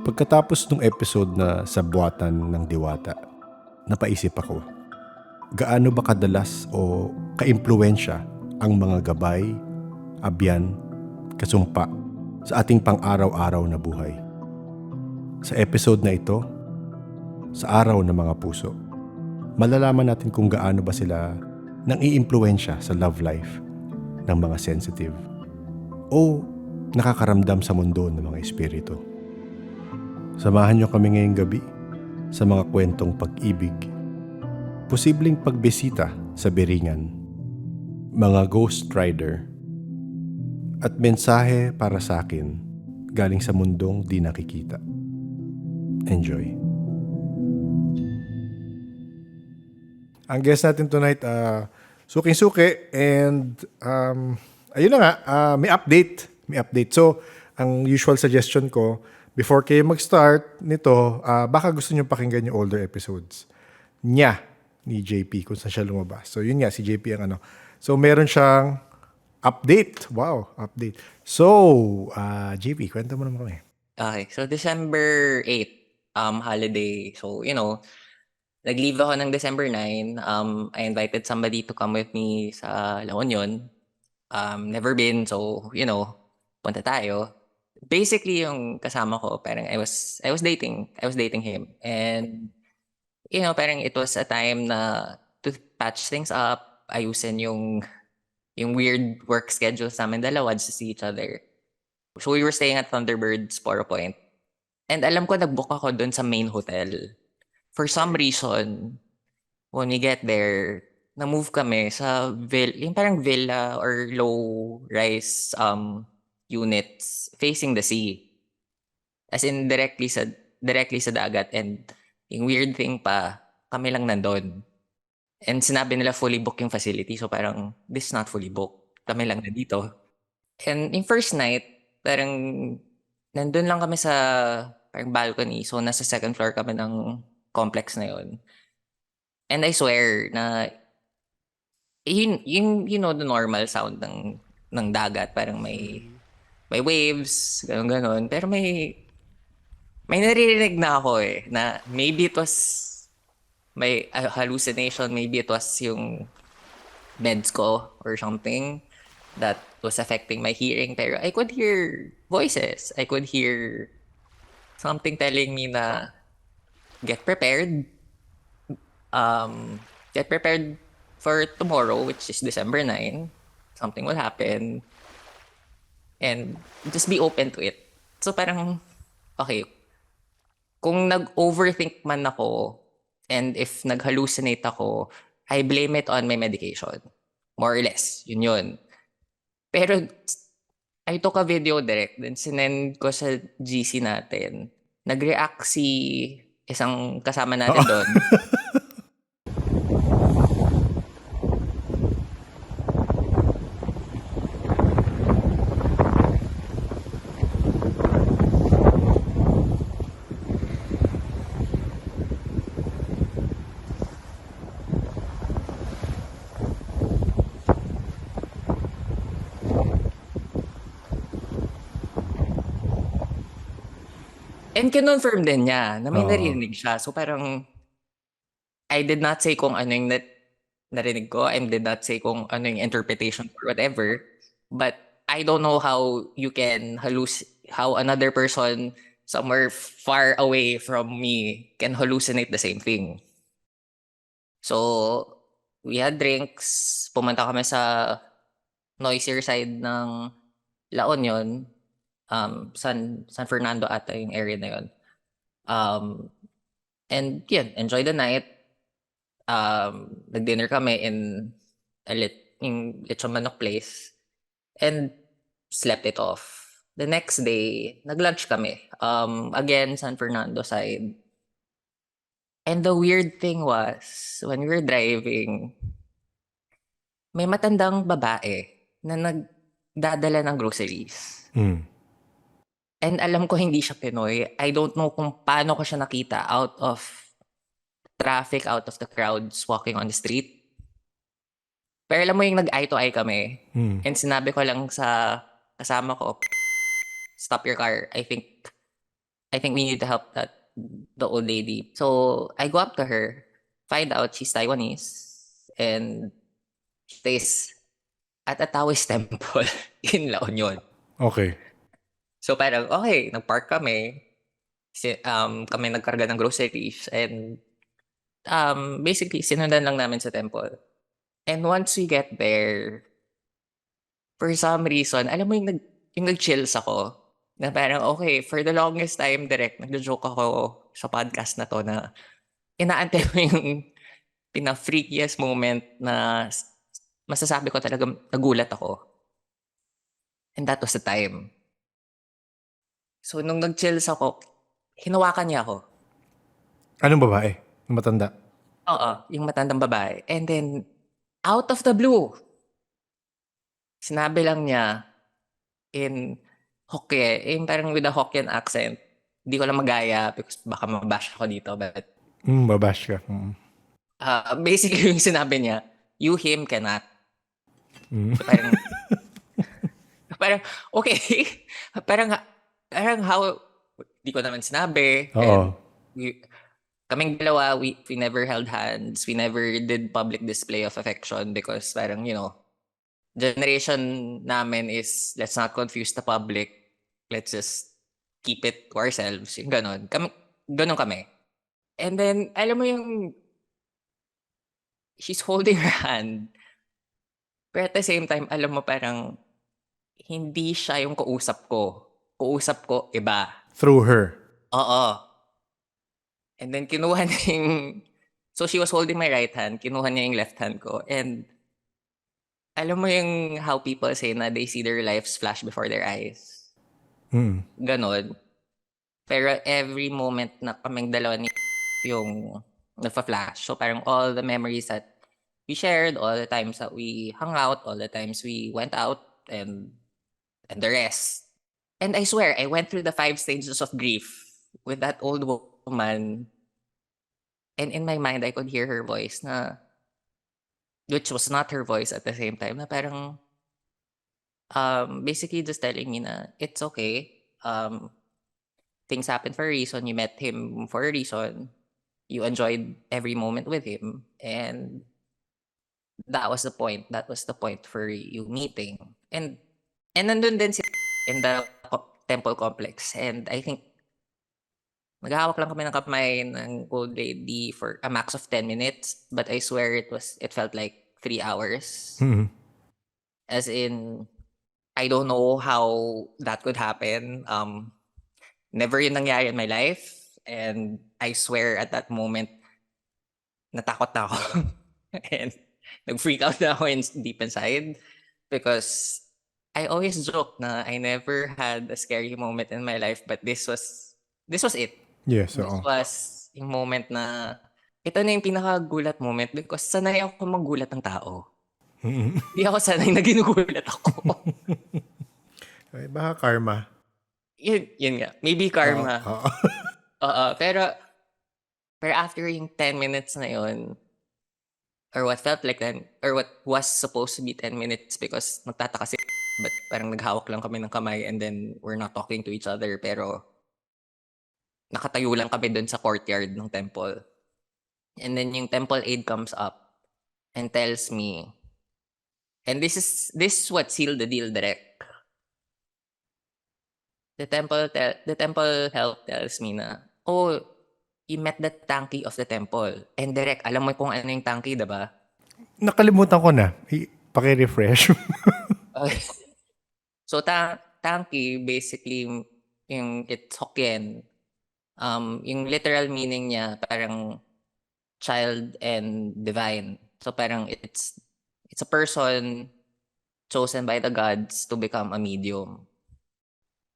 Pagkatapos ng episode na sa buwatan ng diwata, napaisip ako, gaano ba kadalas o kaimpluwensya ang mga gabay, abyan, kasumpa sa ating pang-araw-araw na buhay. Sa episode na ito, sa araw ng mga puso, malalaman natin kung gaano ba sila nang iimpluwensya sa love life ng mga sensitive o nakakaramdam sa mundo ng mga espiritu. Samahan niyo kami ngayong gabi sa mga kwentong pag-ibig, posibleng pagbisita sa biringan, mga ghost rider, at mensahe para sa akin galing sa mundong di nakikita. Enjoy. Ang guest natin tonight, suking-suki, and ayun na nga, may update. So, ang usual suggestion ko, before kayo mag-start nito, baka gusto nyo pakinggan yung older episodes niya, ni JP, kung saan siya lumabas. So, yun nga, si JP ang ano. So, meron siyang update. Wow, update. So, JP, kwento mo naman kami. Okay, so December 8, holiday. So, nag-leave ako ng December 9. I invited somebody to come with me sa La Union. Never been, so, punta tayo. Basically, yung kasama ko, parang I was dating him. And, parang it was a time na to patch things up, ayusin yung weird work schedules namin dalawa just to see each other. So we were staying at Thunderbirds, Poro Point. And alam ko, nag-book ako dun sa main hotel. For some reason, when we get there, na-move kami sa yung parang villa or low-rise units facing the sea. As in, directly sa dagat. And yung weird thing pa, kami lang nandun. And sinabi nila fully booked yung facility. So parang, this is not fully booked. Kami lang nandito. And yung first night, parang nandun lang kami sa parang balcony. So nasa second floor kami ng complex na yun. And I swear na the normal sound ng dagat. Parang may waves, gano'n. Pero may naririnig na ako na maybe it was may hallucination, maybe it was yung meds ko or something that was affecting my hearing. Pero I could hear voices. I could hear something telling me na get prepared. Get prepared for tomorrow, which is December 9. Something will happen. And just be open to it. So parang, okay, kung nag-overthink man ako and if nag-hallucinate ako, I blame it on my medication. More or less. Yun. Pero I took a video direct, then sinend ko sa GC natin. Nag-react si isang kasama natin doon. And kinonfirm din niya na may narinig siya. So parang, I did not say kung ano yung narinig ko. I did not say kung ano yung interpretation or whatever. But I don't know how you can how another person somewhere far away from me can hallucinate the same thing. So, we had drinks. Pumunta kami sa noisier side ng La Union. San Fernando ata yung area na yun. And yun, enjoy the night. Nag-dinner kami in yung Lechon Manok place. And slept it off. The next day, nag-lunch kami. Again, San Fernando side. And the weird thing was, when we were driving, may matandang babae na nagdadala ng groceries. And alam ko hindi siya Pinoy. I don't know kung paano ko siya nakita out of traffic, out of the crowds walking on the street. Pero alam mo yung nag-eye to eye kami. And sinabi ko lang sa kasama ko, stop your car. I think I think we need to help the old lady. So I go up to her, find out she's Taiwanese, and she stays at a Taoist temple in La Union. Okay. So parang, okay, nag-park kami. Kami nagkarga ng groceries and basically sinundan lang namin sa temple. And once we get there, for some reason, alam mo yung nag-chills ako. Na parang, okay, for the longest time, direct, nagjo-joke ako sa podcast na to na inaantay mo yung pina-freakiest moment na masasabi ko talaga nagulat ako. And that was the time. So, nung nag-chills ako, hinawakan niya ako. Anong babae? Yung matanda? Oo, yung matandang babae. And then, out of the blue, sinabi lang niya in Hokkien, yung parang with a Hokkien accent. Hindi ko lang magaya because baka mabash ako dito. But Babash ka. Mm. basically yung sinabi niya, you him cannot. Mm. So parang, okay. parang, parang how, di ko naman sinabi. And Oo. kaming dalawa, we never held hands. We never did public display of affection because parang, generation namin is let's not confuse the public. Let's just keep it to ourselves. Yung ganon. Ganon kami. And then, alam mo yung she's holding her hand. Pero at the same time, alam mo parang hindi siya yung kausap ko. Kausap ko, iba. Through her. Oo. And then kinuha niya yung... So she was holding my right hand. Kinuha niya yung left hand ko. And alam mo yung how people say na they see their lives flash before their eyes. Mm. Ganon. Pero every moment na kaming dalawa ni yung nagpa-flash. So parang all the memories that we shared, all the times that we hung out, all the times we went out, and the rest. And I swear, I went through the 5 stages of grief with that old woman. And in my mind, I could hear her voice na, which was not her voice at the same time, na parang, basically just telling me na, it's okay. Things happen for a reason. You met him for a reason. You enjoyed every moment with him. And that was the point. That was the point for you meeting. And nandun din si in the temple complex. And I think naghahawak lang kami ng kamay ng old lady for a max of 10 minutes. But I swear it felt like 3 hours. Mm. As in, I don't know how that could happen. Never yun nangyari in my life. And I swear at that moment, natakot na ako. And nag-freak out na ako deep inside. Because I always joke na I never had a scary moment in my life, but this was it. Yes, This oo. was yung moment na ito na yung pinakagulat moment because sanay ako magulat ng tao. Mm. Hindi ako sanay na ginugulat ako. Ay, baka karma. yun nga. Maybe Oo. karma. Oo. Oo, pero after yung 10 minutes na yun, or what felt like then, or what was supposed to be 10 minutes because nagtataka si but parang naghawak lang kami ng kamay and then we're not talking to each other pero nakatayo lang kami dun sa courtyard ng temple. And then yung temple aide comes up and tells me, and this is what sealed the deal, direct. The temple help tells me na, oh, you met the tanky of the temple. And direct, alam mo kung ano yung tanky, diba? Nakalimutan ko na. Paki-refresh. Okay. So, tanky, basically, yung it's Hokkien. Yung literal meaning niya, parang child and divine. So, parang it's a person chosen by the gods to become a medium.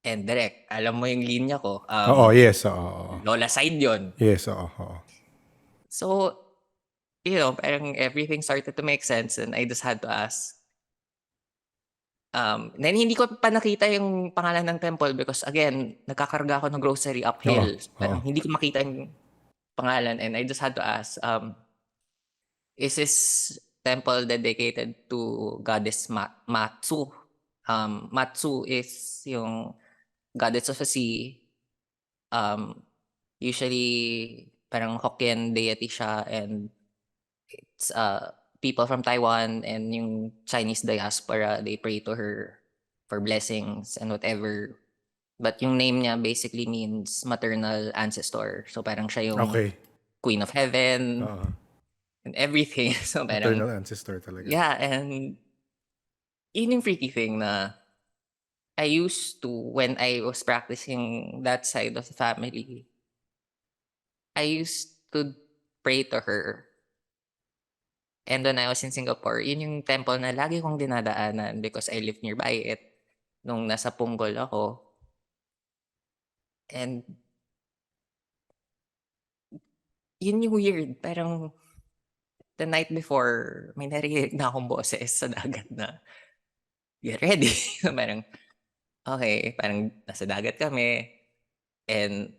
And direct, alam mo yung linya ko, Oo, yes. Oo. Lola side yon. Yes, oo. So, parang everything started to make sense and I just had to ask. Then hindi ko pa nakita yung pangalan ng temple because again, nagkakarga ako ng grocery Oo. uphill. Oo. Parang hindi ko makita yung pangalan and I just had to ask, is this temple dedicated to goddess Matsu? Matsu is yung goddess of the sea Um, usually, parang Hokkien deity siya, and it's people from Taiwan and yung Chinese diaspora, they pray to her for blessings and whatever. But yung name niya basically means maternal ancestor. So parang siya yung Okay. queen of heaven Oo. and everything. So parang, Maternal ancestor talaga. yeah, and yun yung freaky thing na I used to, when I was practicing that side of the family, I used to pray to her. And when I was in Singapore, yun yung temple na lagi kong dinadaanan because I live nearby it nung nasa Punggol ako. And yun yung weird. Parang the night before, may narinig na akong boses sa dagat na, get ready. So parang, okay, parang nasa dagat kami. And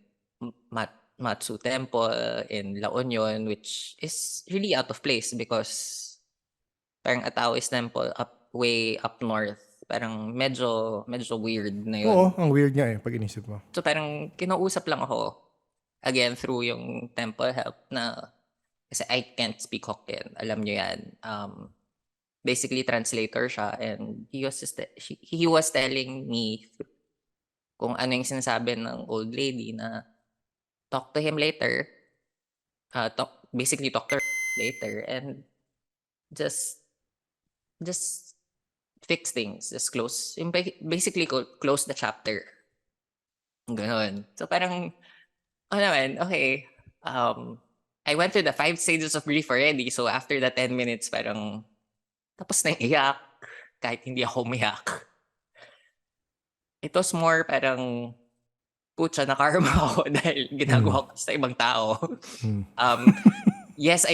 Matsu Temple in La Union, which is really out of place because parang a Taoist temple way up north. Parang medyo weird na Oo, yun. ang weird nga pag inisip mo. So parang kinausap lang ako again through yung temple help na kasi I can't speak Hokkien. Alam nyo yan. Basically translator siya, and he was telling me kung ano yung sinasabi ng old lady na talk to him later. Basically talk to her later and just just fix things. Just close. Basically close the chapter. Ganon. So parang, naman, okay. I went through the 5 stages of grief already. So after the 10 minutes, parang tapos na iyak. Kahit hindi ako umiyak. It was more parang, putya, na karma ako dahil ginagawa ko sa ibang tao. Um, yes,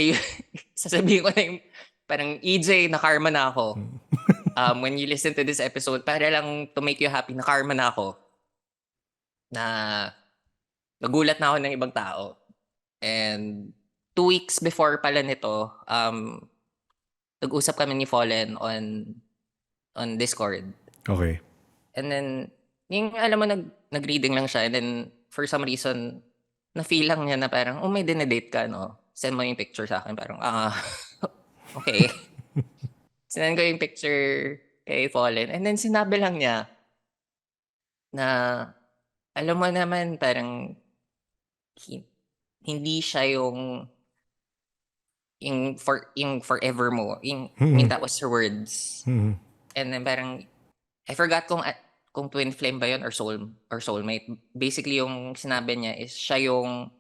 sasabihin ko na yung parang EJ, na karma na ako. When you listen to this episode, para lang to make you happy, na karma na ako. Na nagulat na ako ng ibang tao. And 2 weeks before pala nito, nag-usap kami ni Fallen on Discord. Okay. And then, yung alam mo, nag-reading lang siya. And then, for some reason, na-feel lang niya na parang, may dinedate ka, no? Send mo yung picture sa akin. Parang, okay. Sinend ko yung picture kay Fallen. And then, sinabi lang niya na, alam mo naman, parang, hindi siya yung forever mo. I mean, that was her words. And then parang, I forgot kung twin flame ba yun or soulmate. Basically, yung sinabi niya is siya yung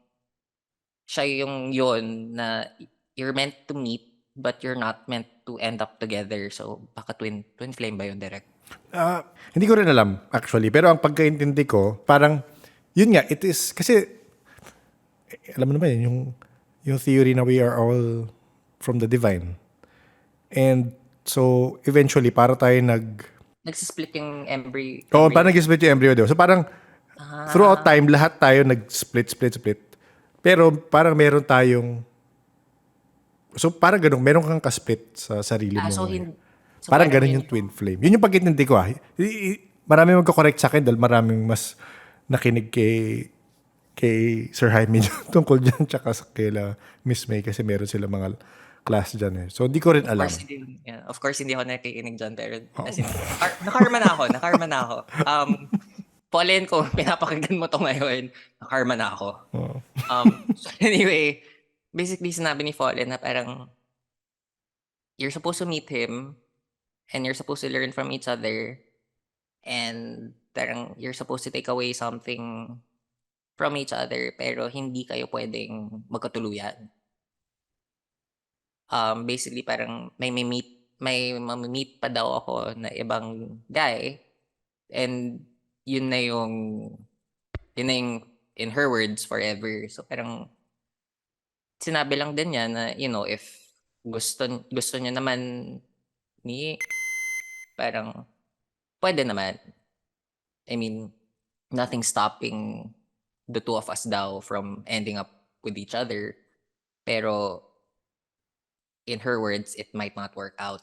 yun na you're meant to meet but you're not meant to end up together. So baka twin flame ba yun, direct? Hindi ko rin alam, actually. Pero ang pagkaintindi ko, parang, yun nga, it is, kasi, alam mo naman yun, yung theory na we are all from the divine. And, so, eventually, para tayo Nagsisplit yung embryo. Oo, parang nag-split yung embryo daw. So, parang, throughout time, lahat tayo nag-split. Pero, parang meron tayong, so, parang ganun, meron kang ka-split sa sarili mo. So Parang parang ganun yun yung twin flame. Yun yung pag-intindi ko Marami magko-correct sa akin dahil maraming mas nakinig kay Sir Jaime tungkol dyan tsaka sa kila Miss May kasi meron sila mga class dyan So, di ko rin Of course, alam. of course, hindi ako nakikinig dyan. Pero, as in, nakarma na ako. Pauline, kung pinapakinggan mo to ngayon, nakarma na ako. So anyway, basically, sinabi ni Fallen na parang, you're supposed to meet him, and you're supposed to learn from each other, and parang, you're supposed to take away something from each other, pero hindi kayo pwedeng magkatuluyan. Basically parang may mamimit pa daw ako na ibang guy, and yun na yung in her words forever. So parang sinabi lang din niya na if gusto niya naman ni parang pwede naman. I mean, nothing stopping the two of us daw from ending up with each other, pero in her words, it might not work out.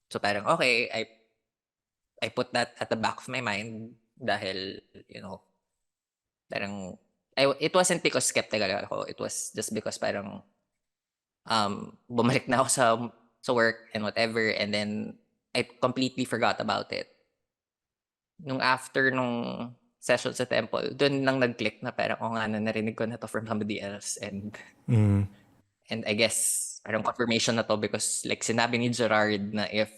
So parang, okay, I put that at the back of my mind dahil, Parang, it wasn't because skeptical ako. It was just because parang, bumalik na ako sa work and whatever, and then I completely forgot about it. Nung after nung session sa temple, dun lang nag-click na parang, nga na, narinig ko na to from somebody else, and I guess parang confirmation na to because like sinabi ni Gerard na if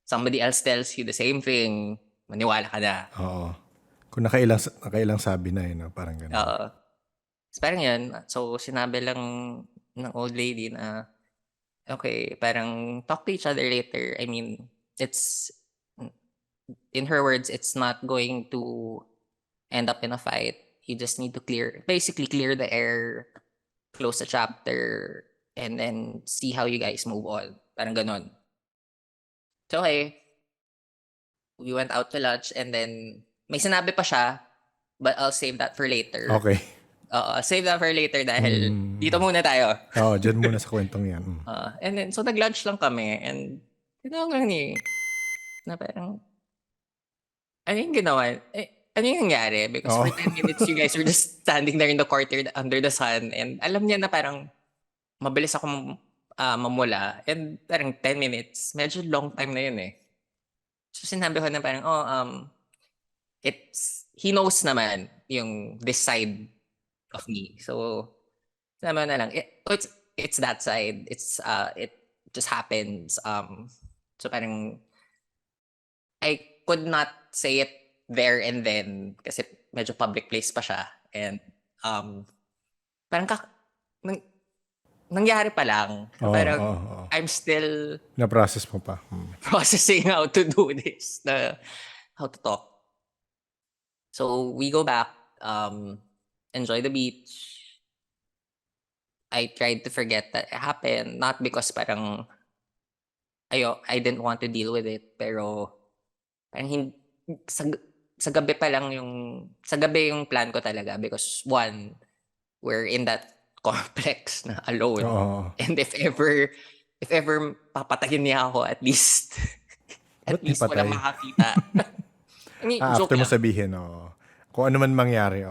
somebody else tells you the same thing, maniwala ka na. Oo. Kung nakailang sabi na no? Parang ganun. So, parang yun. So, sinabi lang ng old lady na, okay, parang talk to each other later. I mean, it's, in her words, it's not going to end up in a fight. You just need to basically clear the air, close the chapter, and then see how you guys move on. Parang ganon. So, okay, we went out to lunch and then may sinabi pa siya, but I'll save that for later. Okay. Save that for later dahil dito muna tayo. Oo, dyan muna sa kwentong yan. And then, so nag-lunch lang kami and tinawag lang ni na parang, ano yung ginawa? Ano yung nangyari? Because for 10 minutes, you guys were just standing there in the courtyard under the sun and alam niya na parang mabilis ako mamula and parang 10 minutes, medyo long time na yun eh. So sinabi ko na parang, he knows naman yung this side of me. So, sabi na lang, it's that side. It just happens. So parang, I could not say it there and then kasi medyo public place pa siya. And, parang nangyari pa lang. So parang, I'm still Na-process mo pa. processing how to do this, how to talk. So we go back, enjoy the beach. I tried to forget that it happened, not because parang I didn't want to deal with it, pero parang sa gabi pa lang sa gabi yung plan ko talaga because one, we're in that complex na alone. And if ever papatayin niya ako, at least walang makakita. I mean, joke after mo lang. sabihin, kung ano man mangyari,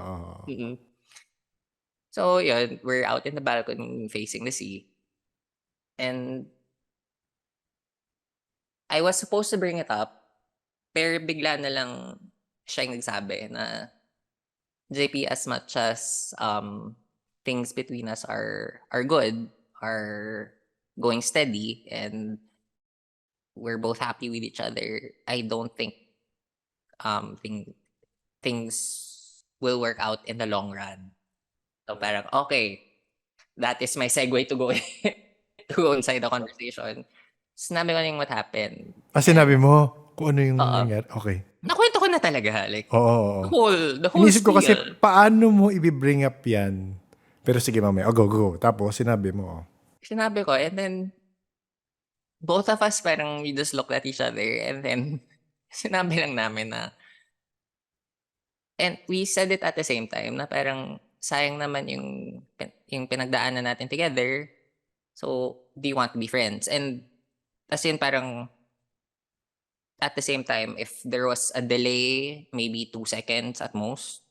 So, yun, we're out in the balcony facing the sea. And I was supposed to bring it up, pero bigla na lang siya yung nagsabi na, JP, as much as things between us are good, are going steady, and we're both happy with each other, I don't think things will work out in the long run. So parang, okay, that is my segue to go to go inside the conversation. Sinabi ko na yung what happened. Sinabi mo kung ano yung nangyari? Okay. Nakwento ko na talaga. Like, Oo. the whole Inisip ko spiel. kasi paano mo i-bring up yan? Pero sige mamaya, go. Tapos sinabi mo. Sinabi ko, and then both of us parang we just looked at each other and then sinabi lang namin na, and we said it at the same time na parang sayang naman yung pinagdaanan natin together. So, do you want to be friends? And as in parang at the same time, if there was a delay, maybe 2 seconds at most.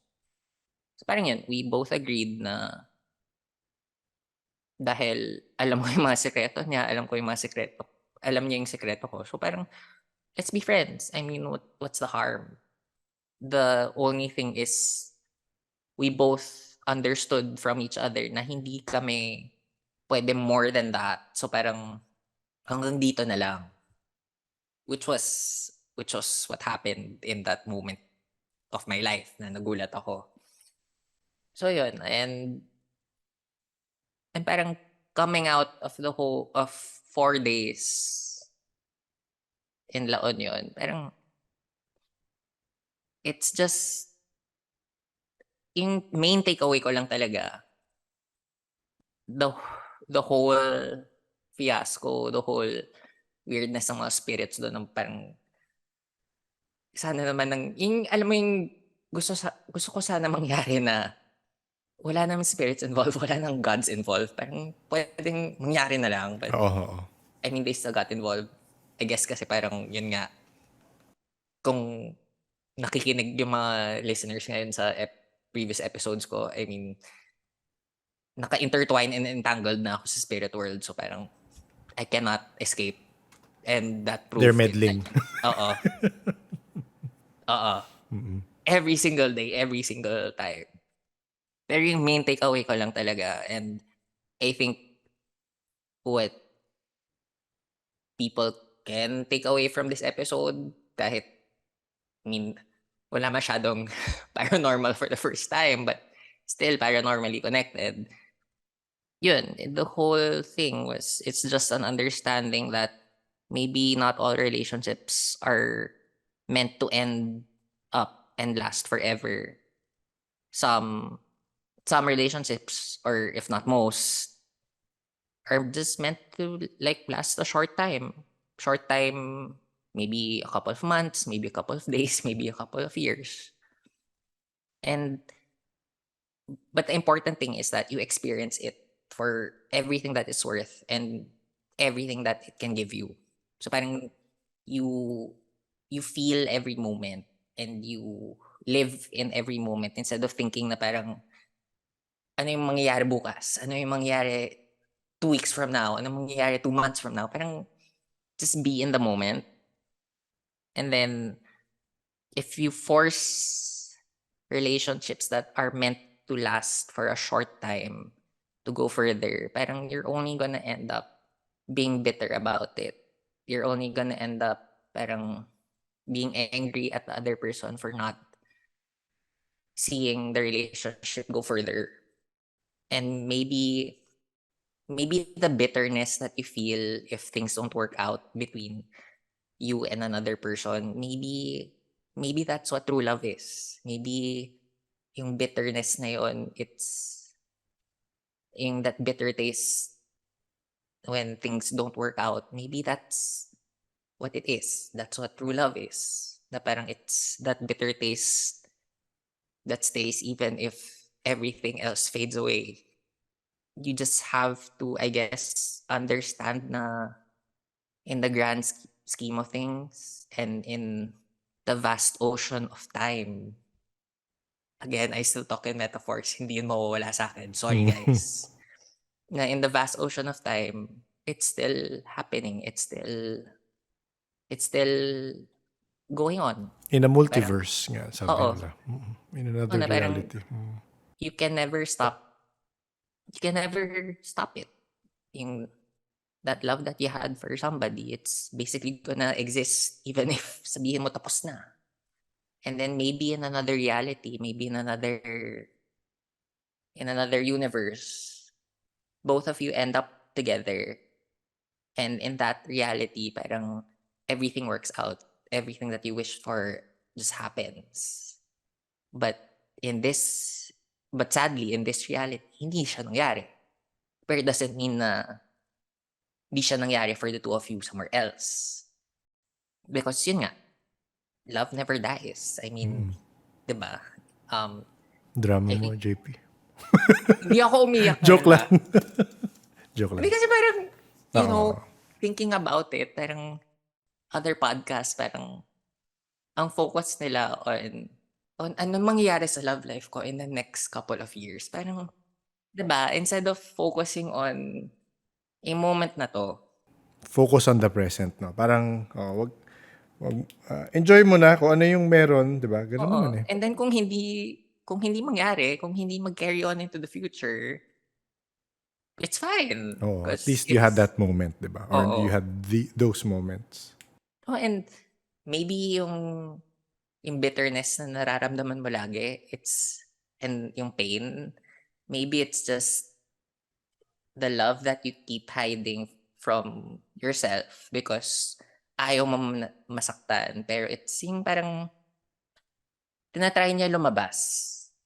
So parang yun, we both agreed na dahil alam ko yung mga sekreto niya, alam niya yung sekreto ko. So parang, let's be friends. I mean, what's the harm? The only thing is, we both understood from each other na hindi kami pwede more than that. So parang, hanggang dito na lang. Which was what happened in that moment of my life na nagulat ako. So yun, and parang coming out of 4 days in La Union, parang it's just yung main takeaway ko lang talaga, the whole fiasco, the whole weirdness ng mga spirits doon, ng parang sana naman yung alam mo yung gusto ko sana mangyari na wala namang spirits involved, wala nang gods involved. Parang pwedeng mangyari na lang. But, I mean, they still got involved. I guess kasi parang yun nga, kung nakikinig yung mga listeners ngayon sa previous episodes ko, I mean, naka-intertwine and entangled na ako sa spirit world. So parang, I cannot escape. And that They're proved it. meddling. Oo. Oo. Every single day, every single time. Pero yung main takeaway ko lang talaga, and I think what people can take away from this episode, kahit, I mean, wala masyadong paranormal for the first time, but still paranormally connected. Yun, the whole thing was, it's just an understanding that maybe not all relationships are meant to end up and last forever. Some relationships, or if not most, are just meant to like last a short time. Short time, maybe a couple of months, maybe a couple of days, maybe a couple of years. And but the important thing is that you experience it for everything that it's worth and everything that it can give you. So parang you you feel every moment and you live in every moment instead of thinking na parang ano yung mangyayari bukas? Ano yung mangyayari 2 weeks from now? Ano mangyayari 2 months from now? Parang just be in the moment. And then if you force relationships that are meant to last for a short time to go further, parang you're only gonna end up being bitter about it. You're only gonna end up parang being angry at the other person for not seeing the relationship go further. And maybe the bitterness that you feel if things don't work out between you and another person, maybe that's what true love is. Maybe yung bitterness na yun, it's yung that bitter taste when things don't work out. Maybe that's what it is. That's what true love is. Na parang it's that bitter taste that stays even if everything else fades away. You just have to, I guess, understand na in the grand scheme of things and in the vast ocean of time. Again, I still talk in metaphors, hindi yun mawawala sa akin. Sorry guys. Na in the vast ocean of time, it's still happening. It's still going on. In a Parang, multiverse nga, sabi oo. nila. In Oo another na parang reality. you can never stop. You can never stop it. Yung that love that you had for somebody, it's basically gonna exist even if sabihin mo tapos na. And then maybe in another reality, maybe in another universe, both of you end up together. And in that reality, parang everything works out. Everything that you wish for just happens. But in this, but sadly, in this reality, hindi siya nangyari. Pero it doesn't mean na hindi siya nangyari for the two of you somewhere else. Because yun nga, love never dies. I mean, di ba? Drama I mo, think, JP. hindi ako umiyak Joke ngayon lang. ah. Joke Hindi lang. kasi parang, you Oo. know, thinking about it, parang other podcasts, parang ang focus nila on ano mangyayari sa love life ko in the next couple of years. Parang, 'di ba, instead of focusing on a moment na to, Focus on the present, no? Parang, wag, enjoy mo na kung ano yung meron, di ba? Ganun oo. naman eh. And then kung hindi mangyari, kung hindi mag-carry on into the future, it's fine. Oo, at Because least you had it's, that moment, di ba? Or you oo. had those moments. Oh, and maybe yung bitterness na nararamdaman mo lagi, and yung pain, maybe it's just the love that you keep hiding from yourself because ayaw mo masaktan. Pero it's yung parang tinatry niya lumabas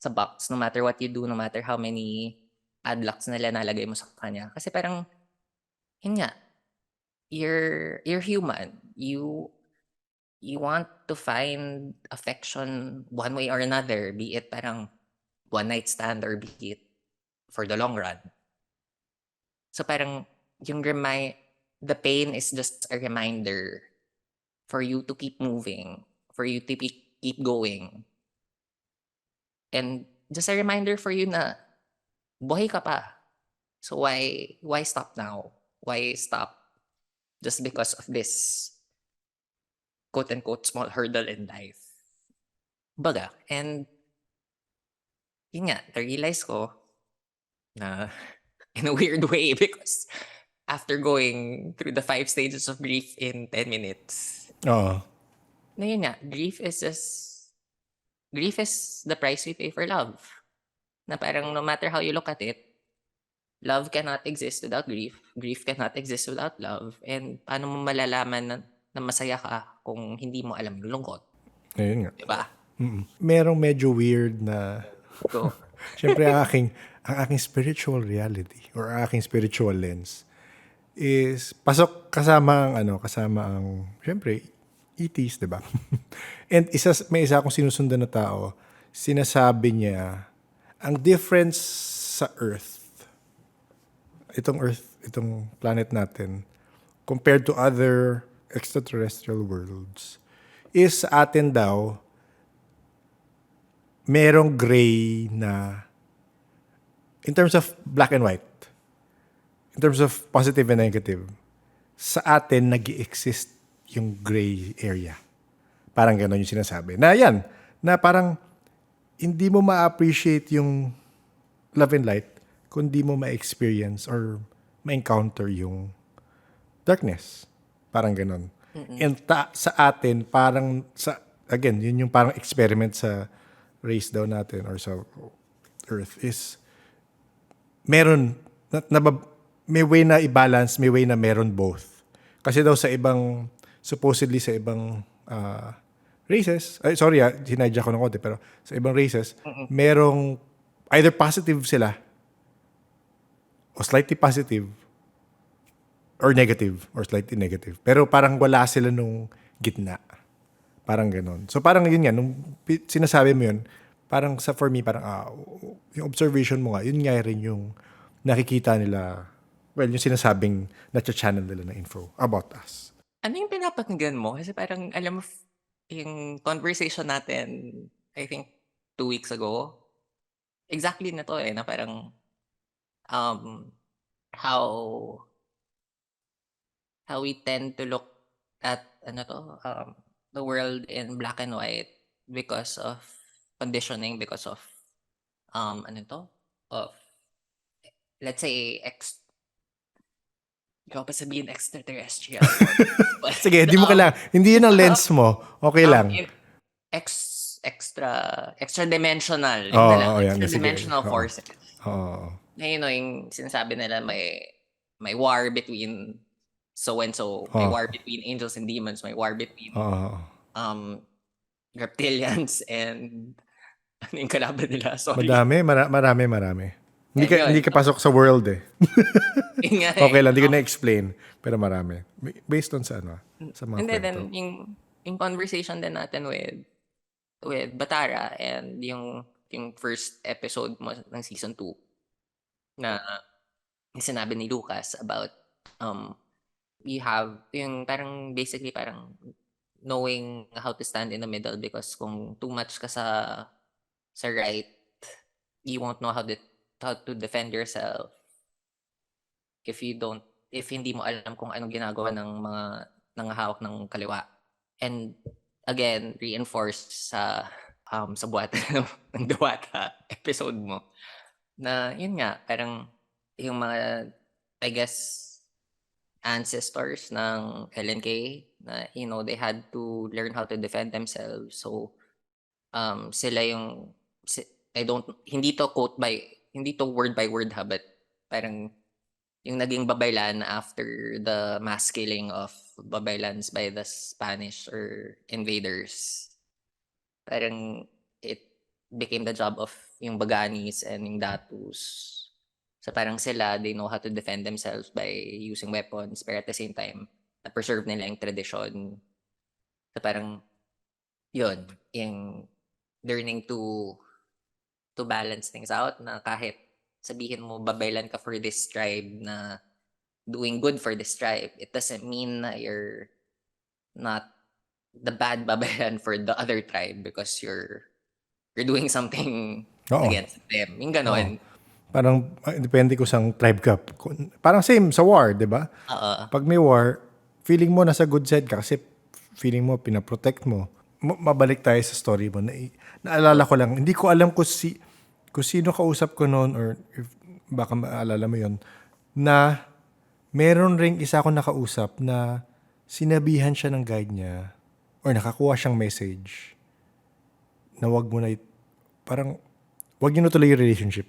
sa box no matter what you do, no matter how many padlocks na nalagay mo sa kanya. Kasi parang, yun nga, you're human. You want to find affection one way or another, be it parang one night stand or be it for the long run. So parang yung the pain is just a reminder for you to keep moving, for you to keep going. And just a reminder for you na buhay ka pa. So why stop now? Why stop just because of this quote unquote small hurdle in life? Baga, and yun nga, na-realize ko na in a weird way because after going through the 5 stages of grief in 10 minutes, Oo. na yun nga, grief is the price we pay for love. Na parang no matter how you look at it, love cannot exist without grief. Grief cannot exist without love. And paano mo malalaman na masaya ka kung hindi mo alam yung lungkot? Ayun nga. Diba? Merong medyo weird na So, siyempre ang aking spiritual reality or ang aking spiritual lens is pasok kasama ang siyempre ETs, 'di ba? And may isa akong sinusundan na tao, sinasabi niya ang difference sa itong planet natin compared to other extraterrestrial worlds is sa atin daw merong gray na in terms of black and white, in terms of positive and negative, sa atin nag-exist yung gray area. Parang gano'n yung sinasabi. Na yan, na parang hindi mo ma-appreciate yung love and light kung di mo ma-experience or ma-encounter yung darkness. Parang gano'n. And sa atin, parang, again, yun yung parang experiment sa race daw natin or sa Earth is meron, may way na i-balance, may way na meron both. Kasi daw supposedly sa ibang races, hinadya ko ng konti, pero sa ibang races, merong either positive sila o slightly positive or negative or slightly negative. Pero parang wala sila nung gitna. Parang ganon. So parang yun nga, nung sinasabi mo yun, parang for me, parang yung observation mo nga, yun nga rin yung nakikita nila, yung sinasabing na-channel nila na info about us. ano yung pinapakinggan mo? Kasi parang, alam mo, yung conversation natin, I think, 2 weeks ago, exactly na to na parang, how we tend to look at, the world in black and white because of conditioning, because of, of, let's say, ikaw pa sabihin extraterrestrial forces. But, Sige, di mo kailangan. Hindi yun ang lens mo. Okay lang. extra dimensional, yun Oo, na lang, yan. extra Sige. dimensional Oo. forces. Oo. Na yung sinasabi nila may war between so and so, may Oo. war between angels and demons, may war between Oo. reptilians and ano yung kalaban nila? Sorry. Marami. Ayun, Hindi ka pasok sa world eh. yun nga Okay lang, hindi ko na-explain. Pero marami. Based on sa sa mga And then kwento. yung conversation din natin with Batara and yung first episode mo ng season 2 na yung sinabi ni Lucas about you have yung parang basically parang knowing how to stand in the middle because kung too much ka sa right, you won't know how to defend yourself if hindi mo alam kung anong ginagawa ng mga nanghahawak ng kaliwa. And again, reinforced sa buwata ng Diwata episode mo na yun nga, parang yung mga, I guess, ancestors ng LNK na, they had to learn how to defend themselves. So, sila yung, hindi to word by word but parang yung naging Babaylan after the mass killing of Babaylans by the Spanish or invaders. Parang it became the job of yung Baganis and yung Datus. So parang sila, they know how to defend themselves by using weapons, but at the same time, na-preserve nila yung tradition. So parang, yun, yung learning to balance things out na kahit sabihin mo babaylan ka for this tribe na doing good for this tribe, it doesn't mean na you're not the bad babaylan for the other tribe because you're doing something Oo. against them. Yung Oo. ganon. Parang depende kung sang tribe ka. Parang same sa war, 'di ba? Oo. Pag may war, feeling mo nasa good side ka kasi feeling mo pinaprotect mo. Mabalik tayo sa story mo. Naalala ko lang, hindi ko alam kung sino kausap ko noon or if, baka maalala mo yon na meron ring isa ako nakausap na sinabihan siya ng guide niya or nakakuha siyang message na wag mo na parang wag niyo na tuloy yung relationship.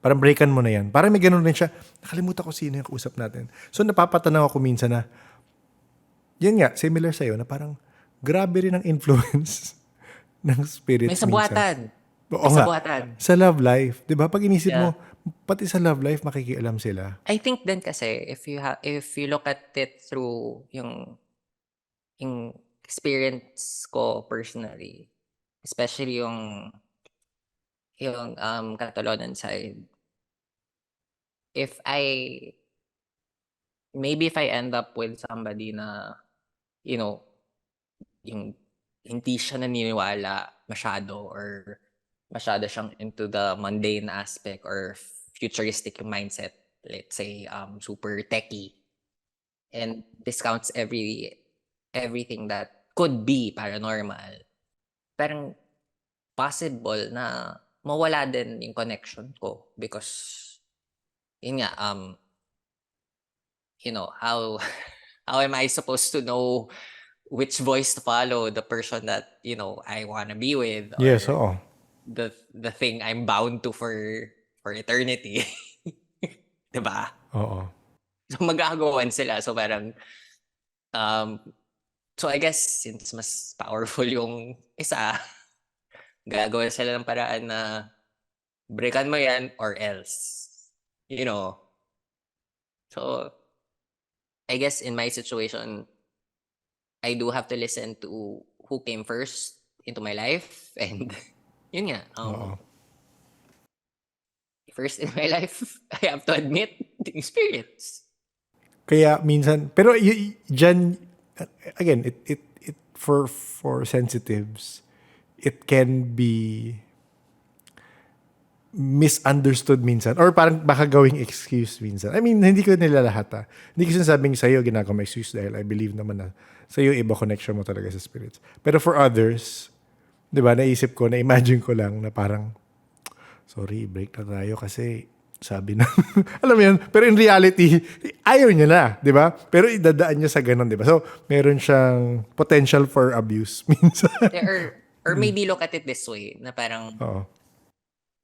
Parang breakan mo na yan. Parang may ganun rin siya. Nakalimutan ko sino yung kausap natin. So napapatanaw ako minsan na, yun nga, similar sa'yo, na parang grabe rin ang influence ng May spirits minsan. sabuatan. Oo May nga. sabuatan. Sa love life, di ba? Pag inisip Yeah. mo, pati sa love life, makikialam sila. I think din kasi if you look at it through yung experience ko personally, especially yung Catalonan side, if I maybe if I end up with somebody na, you know, yung hindi siya naniniwala masyado or masyado siyang into the mundane aspect or futuristic yung mindset, let's say super techy, and discounts everything that could be paranormal, parang possible na mawala din yung connection ko because yun nga, how how am I supposed to know which voice to follow, the person that I want to be with, Yes, or oo. the thing I'm bound to for eternity. 'Di ba? Oo. So magkakagawan sila, so parang um so I guess since mas powerful yung isa, gagawa sila ng paraan na breakan mo yan or else. You know. So I guess in my situation, I do have to listen to who came first into my life, and yun nga, Oo. first in my life, I have to admit the experience. Kaya minsan, pero dyan, again, for sensitives, it can be misunderstood minsan or parang baka gawing excuse minsan. I mean, hindi ko nilalahat ha. Hindi ko sinasabing sa'yo ginagawa mo excuse dahil I believe naman na sa'yo iba connection mo talaga sa spirits. Pero for others, di ba, naisip ko, na-imagine ko lang na parang, sorry, break na tayo kasi sabi na, alam mo yun, pero in reality, ayaw niya na, di ba? Pero idadaan niya sa ganun, di ba? So, meron siyang potential for abuse minsan. Or maybe look at it this way, na parang Oo.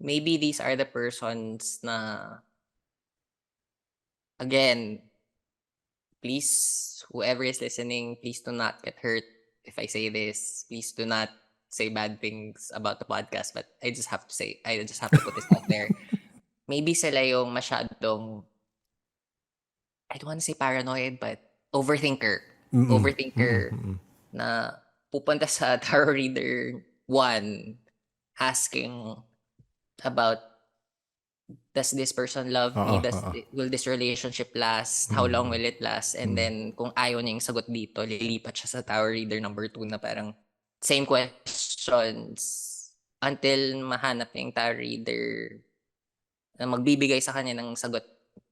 maybe these are the persons na, again, please, whoever is listening, please do not get hurt if I say this. Please do not say bad things about the podcast, but I just have to put this out there. Maybe sila yung masyadong, I don't want to say paranoid, but overthinker. Overthinker na pupunta sa tarot reader one asking about, does this person love Oo, me? oo. Will this relationship last? How long will it last? And then kung ayaw niya yung sagot dito, lilipat siya sa tarot reader number 2 na parang same questions until mahanap niya yung tarot reader na magbibigay sa kanya ng sagot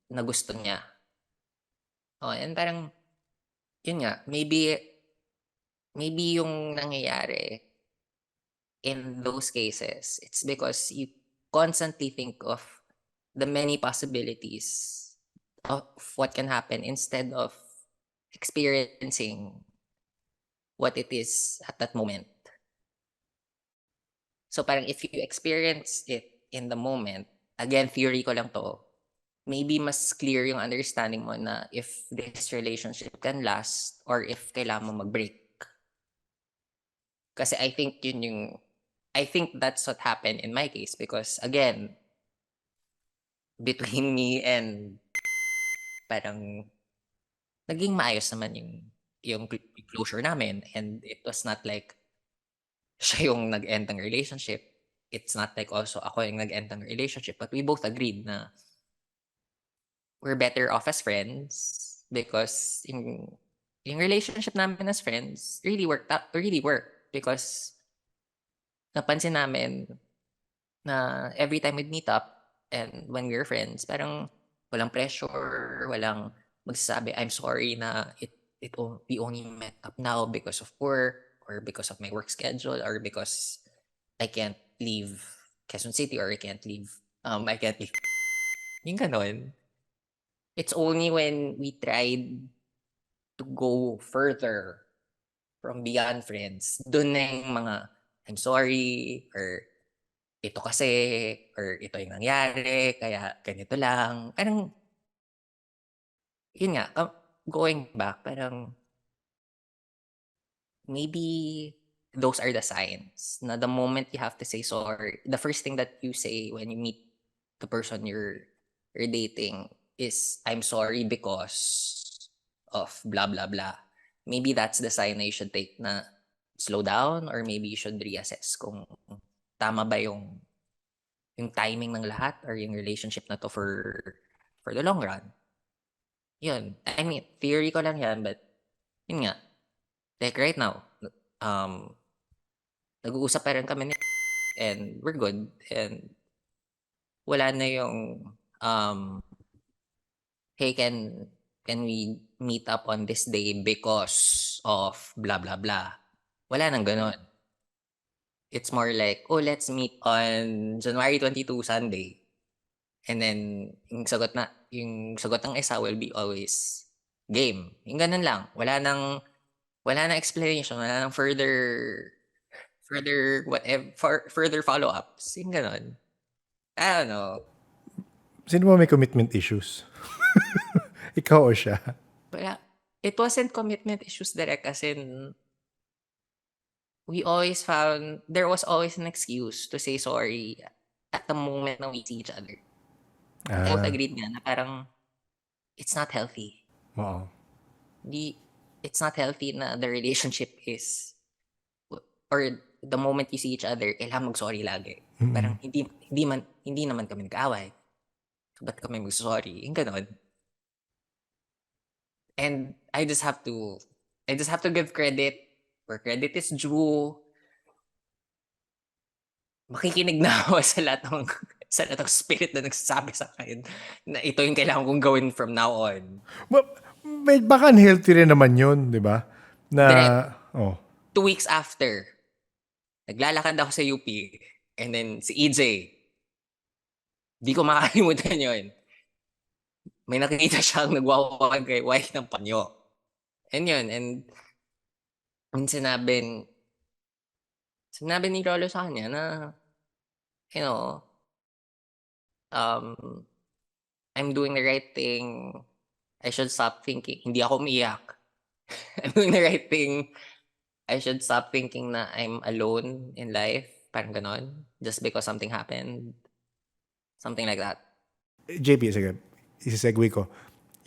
na gusto niya. Oh, and parang yun nga, maybe yung nangyayari in those cases, it's because you constantly think of the many possibilities of what can happen instead of experiencing what it is at that moment. So parang if you experience it in the moment, again, theory ko lang to, maybe mas clear yung understanding mo na if this relationship can last or if kailangan mo mag-break. Kasi I think that's what happened in my case because again, between me and parang naging maayos naman yung closure namin, and it was not like siya yung nag-end ng relationship. It's not like also ako yung nag-end ng relationship, but we both agreed na we're better off as friends because yung relationship namin as friends really worked because napansin namin na every time we'd meet up and when we were friends, parang walang pressure, walang magsasabi, I'm sorry na we only met up now because of work or because of my work schedule or because I can't leave Quezon City or I can't leave. Yung ganon. It's only when we tried to go further from beyond friends, dun na yung mga, I'm sorry, or ito kasi, or ito yung nangyari, kaya ganito lang. Parang, yun nga, going back, parang, maybe those are the signs na the moment you have to say sorry, the first thing that you say when you meet the person you're dating is, I'm sorry because of blah, blah, blah. Maybe that's the sign na you should take na slow down or maybe you should reassess kung tama ba yung timing ng lahat or yung relationship na to for the long run. Yun. I mean, theory ko lang yan, but yun nga. Like right now, um, nag-uusap pa rin kami and we're good. And wala na yung, hey, can we meet up on this day because of blah, blah, blah. Wala nang ganon. It's more like, oh, let's meet on January 22, Sunday. And then, yung sagot ng isa will be always game. Yung ganun lang. Wala nang explanation, wala nang further follow-ups. Yung ganun. I don't know. Sino ba may commitment issues? Ikaw o siya? Wala. It wasn't commitment issues direct as in, there was always an excuse to say sorry at the moment na we see each other. Both Ah, agreed nga na parang, it's not healthy. oo. Di, it's not healthy na the relationship is, or the moment you see each other, kailangan mag-sorry lagi. Parang hindi naman kami nag-away. So, ba't kami mag-sorry? Yung ganon. And I just have to give credit where credit is due. Makikinig na ako sa lahat ng sa lahat ng spirit na nagsasabi sa akin na ito yung kailangan kong gawin from now on. Baka unhealthy rin naman yun, di ba? Na, Direct, oh, 2 weeks after, naglalakad ako sa UP, and then si EJ, di ko makakalimutan yun. May nakikita siyang nagwawagay ng panyo. And yun, and sinabi ni Lolo sa kanya na, you know, um, I'm doing the right thing. I should stop thinking. Hindi ako umiyak. I'm doing the right thing. I should stop thinking na I'm alone in life. Parang ganon. Just because something happened. Something like that. JP, sige, isisegue ko.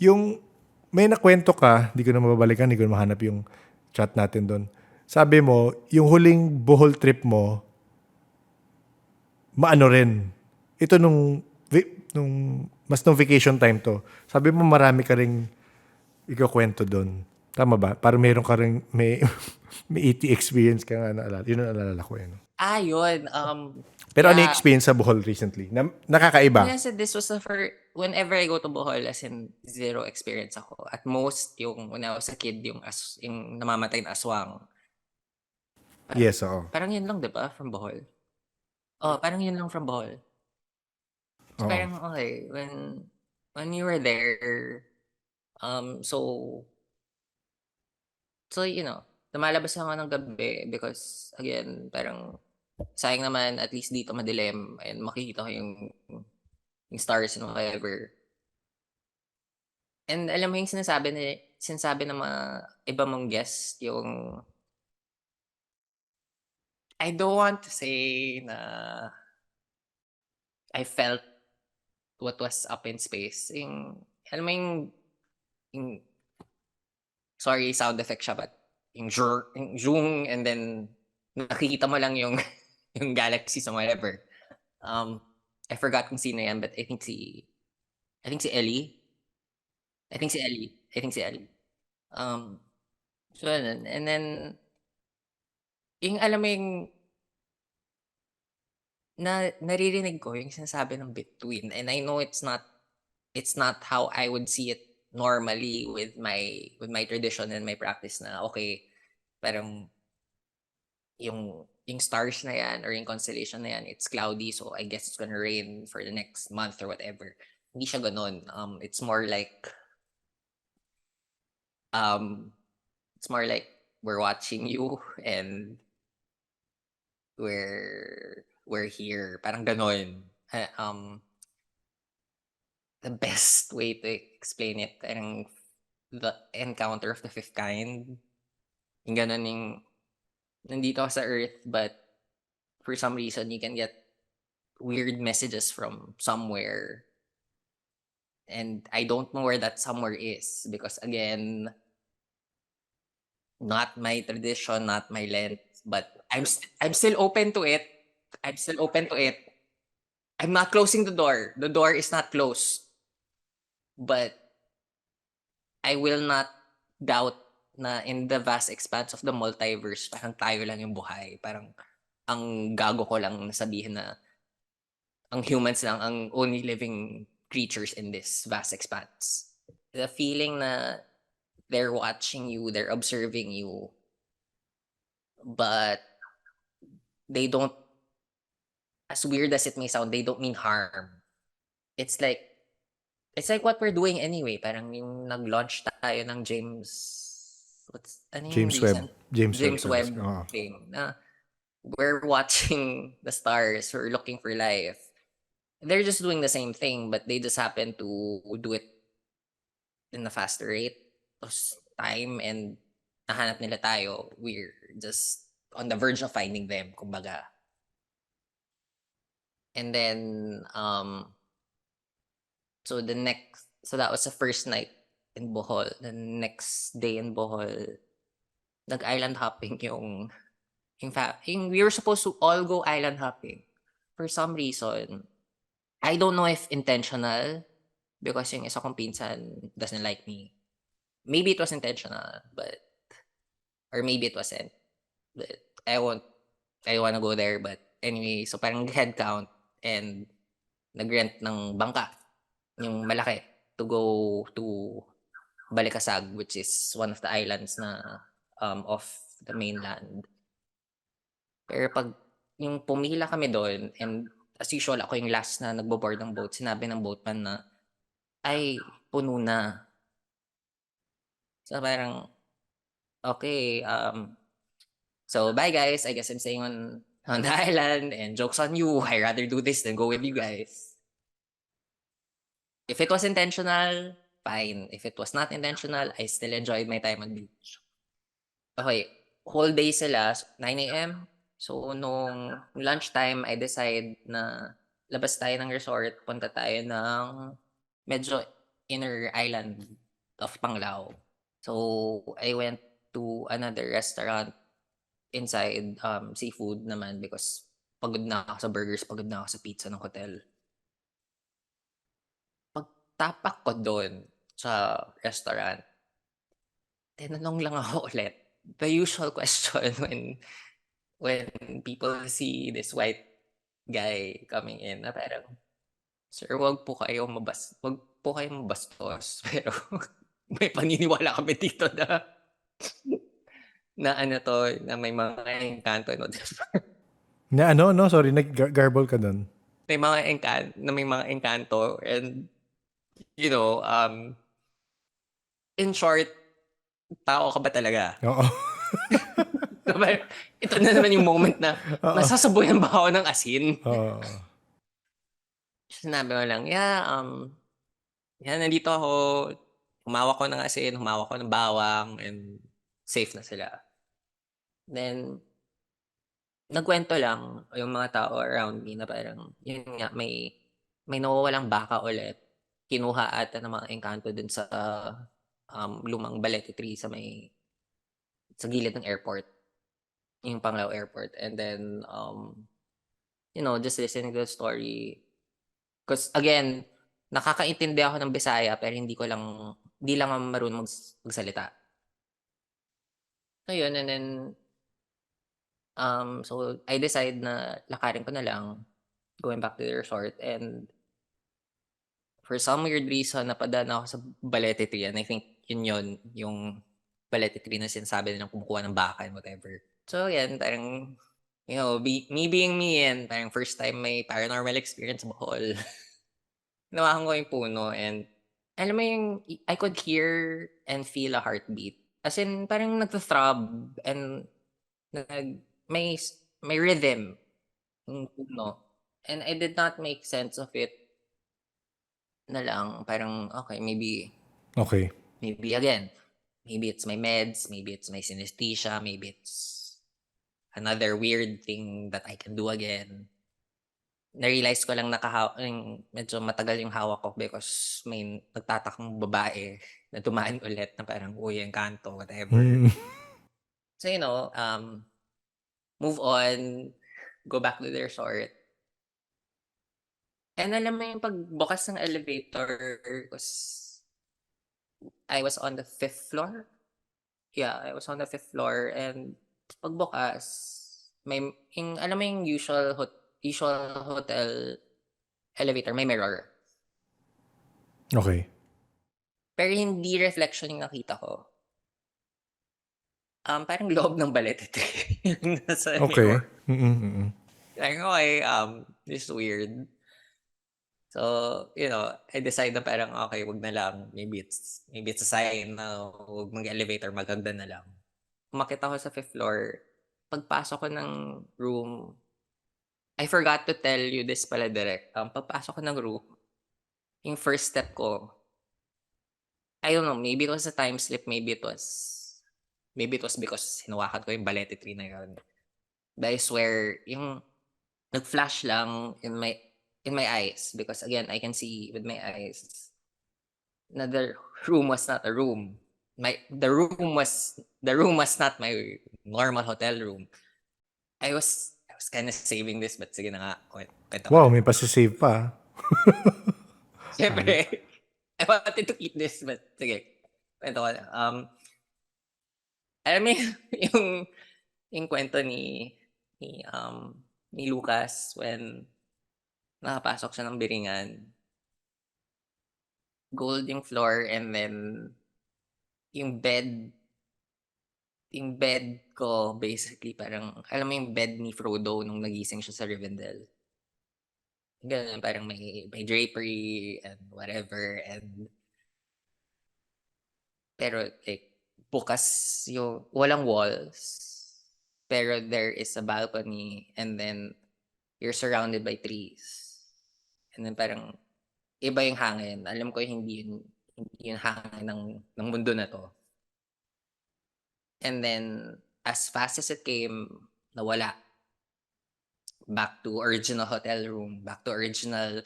Yung may nakwento ka, di ko na mababalikan, di ko na mahanap yung chat natin doon. Sabi mo, yung huling Bohol trip mo, maano rin. Ito nung vacation time to. Sabi mo marami ka ring ikakwento doon. Tama ba? Para meron ka ring, may ET experience ka nga naalala. Yun ang naalala ko yun. Yun. Pero ano yung Yeah. experience sa Bohol recently? Nakakaiba? Like I said, this was the first, whenever I go to Bohol, as in zero experience ako. At most, yung when I was a kid, yung namamatay na aswang. Yes, oo. Parang yun lang, di ba? From Bohol. Oh, parang yun lang from Bohol. So Oo. parang, okay, when you were there, so, you know, lumalabas ako ng gabi because, again, parang, sayang naman, at least dito madilim, and makikita ko yung stars and whatever. And alam mo yung sinasabi ng mga iba mong guest, yung, I don't want to say na I felt what was up in space. Alam mo yung sorry, sound effect siya, but yung zoom, and then nakikita mo lang yung yung galaxies or whatever. I forgot kung sino yan, but I think si Ellie. I think si Ellie. So, and then, yung alam mo naririnig ko yung sinasabi ng between, and I know it's not how I would see it normally with my tradition and my practice na okay, parang yung stars na yan or yung constellation na yan, it's cloudy, so I guess it's gonna rain for the next month or whatever. Hindi siya ganun. It's more like um we're watching you and we're here. Parang ganon. The best way to explain it, parang the encounter of the fifth kind. Yung ganon yung nandito ka sa Earth, but for some reason you can get weird messages from somewhere, and I don't know where that somewhere is because again, not my tradition, not my length, but I'm still open to it. I'm still open to it. I'm not closing the door. The door is not closed. But I will not doubt na in the vast expanse of the multiverse, parang tayo lang yung buhay. Parang ang gago ko lang sabihin na ang humans lang ang only living creatures in this vast expanse. The feeling na they're watching you, they're observing you, but they don't, as weird as it may sound, they don't mean harm. It's like it's like what we're doing anyway. Parang yung nag-launch tayo ng ano yung James Webb. recent James Webb James Webb Telescope. Oo. thing na we're watching the stars, we're looking for life. They're just doing the same thing, but they just happen to do it in a faster rate of time, and nahanap nila tayo. We're just on the verge of finding them, kumbaga. And then, so that was the first night in Bohol. The next day in Bohol, nag-island hopping we were supposed to all go island hopping. For some reason, I don't know if intentional, because yung isa kong pinsan doesn't like me. Maybe it was intentional, or maybe it wasn't. But I wanna go there, but anyway, so parang head count and nag-rent ng bangka, yung malaki, to go to Balikasag, which is one of the islands na off the mainland. Pero pag yung pumila kami doon, and as usual, ako yung last na nagbo-board ng boat, sinabi ng boatman na, ay, puno na. So parang, okay, so bye guys, I guess I'm staying on the island, and joke's on you, I rather do this than go with you guys. If it was intentional, fine. If it was not intentional, I still enjoyed my time on beach. Okay, whole day sila, 9 a.m. So, nung lunchtime, I decide na labas tayo ng resort, punta tayo ng medyo inner island of Panglao. So, I went to another restaurant inside, seafood naman, because pagod na ako sa burgers, pagod na ako sa pizza ng hotel. Pagtapak ko doon sa restaurant, tinanong lang ako ulit. The usual question when people see this white guy coming in, na parang, sir, wag po kayong mabastos. Pero may paniniwala kami dito na ano to, na may mga engkanto, no? Na ano, no? Sorry, nag-garble ka dun. May mga engkanto, and you know, in short, tao ka ba talaga? Oo. Ito na naman yung moment na Oo. nasasabuyan ba ako ng asin? Oo. Sinabi ko lang, yeah, nandito ako, humawak ko ng asin, humawak ko ng bawang, and safe na sila. Then, nagkwento lang yung mga tao around me na parang, yun nga, may nawawalang baka ulit. Kinuha ata ng mga engkanto dun sa lumang balete tree sa gilid ng airport, yung Panglao Airport. And then, just listening to the story. Because again, nakakaintindi ako ng Bisaya, pero hindi lang ako marunong magsalita. So yun, and then, so I decide na lakarin ko na lang. going back to the resort, and for some weird reason, napadaan ako sa Balete Tree, and I think yun, yung Balete Tree na sinasabi nilang kumukuha ng baka and whatever. So, yan, parang, me being me, and parang first time may paranormal experience sa Bohol. Hinawakan ko yung puno, and alam mo yung, I could hear and feel a heartbeat. As in, parang nagta-throb, and may, may rhythm yung puno. And I did not make sense of it na lang. Parang, okay, Okay. maybe again, maybe it's my meds, maybe it's my synesthesia, maybe it's another weird thing that I can do again. Na-realize ko lang medyo matagal yung hawak ko because may nagtatakang babae na dumaan ulit na parang, uy, Encanto, whatever. So, move on, go back to the resort. And alam mo yung pagbukas ng elevator, I was on the 5th floor. Yeah, I was on the 5th floor, and pagbukas, alam mo yung usual hotel elevator, may mirror. Okay. Pero hindi reflection yung nakita ko. Parang loob ng Balete yung nasa Okay. mirror. Like, okay, this is weird. So, I decided na parang, okay, wag na lang. Maybe it's a sign na wag mag-elevator, maganda na lang. Umakyat ako sa 5th floor. Pagpasok ko ng room, I forgot to tell you this pala, direct. Pagpasok ko ng room, yung first step ko, I don't know, maybe it was a time slip, maybe it was because hinawakan ko yung Balete tree na yun. But I swear, yung nag-flash lang in my eyes, because again, I can see with my eyes na the room was not a room. The room was not my normal hotel room. I was kind of saving this, but sige na nga, kwento ko Wow, na. may pasisave pa. Siyempre, I wanted to keep this, but sige, kwento ko na. Alam mo yung, yung kwento ni, ni Lucas when nakapasok siya ng Biringan. Gold yung floor, and then yung bed ko basically parang, alam mo yung bed ni Frodo nung nagising siya sa Rivendell. Ganun, parang may drapery and whatever, and pero like bukas yung walang walls, pero there is a balcony, and then you're surrounded by trees. And then parang iba yung hangin. Alam ko hindi yun hangin ng mundo na to. And then as fast as it came, nawala. Back to original hotel room, back to original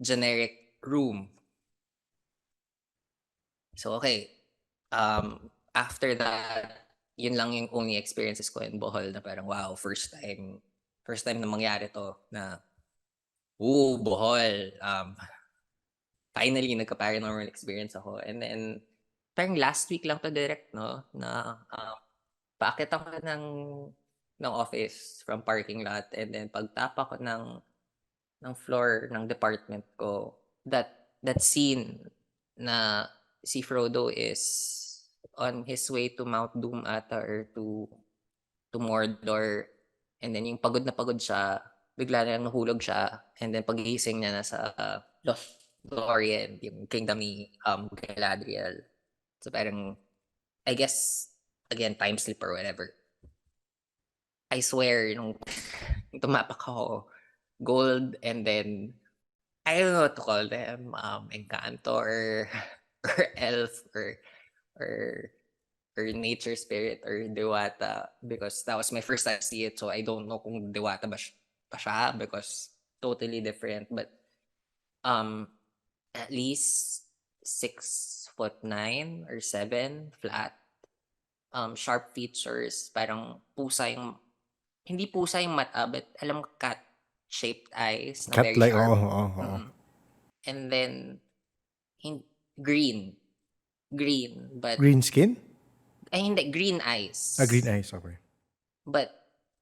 generic room. So okay, after that, yun lang yung only experiences ko in Bohol na parang, wow, first time na mangyari to na, Bohol. Finally, nagka-paranormal experience ako. And then, parang last week lang to, direct, no? Na paakyat ako ng office from parking lot, and then pagtap ako ng floor ng department ko, that scene na si Frodo is on his way to Mount Doom ata, or to Mordor, and then yung pagod na pagod siya, bigla na lang nahulog siya, and then pagising niya nasa Lorien, yung kingdom ni Galadriel. So parang, I guess, again, time slip or whatever. I swear, nung tumapak ako, gold, and then, I don't know what to call them, Encanto, or elf, or nature spirit, or Diwata, because that was my first time to see it, so I don't know kung Diwata ba siya, because totally different, but at least 6'9" or 7", flat, sharp features, parang hindi pusa yung mata, but alam mo, cat-shaped eyes na very Cat-like, sharp. oo. And then, green. Green, but, Green skin? ay hindi, green eyes. Green eyes, okay. But,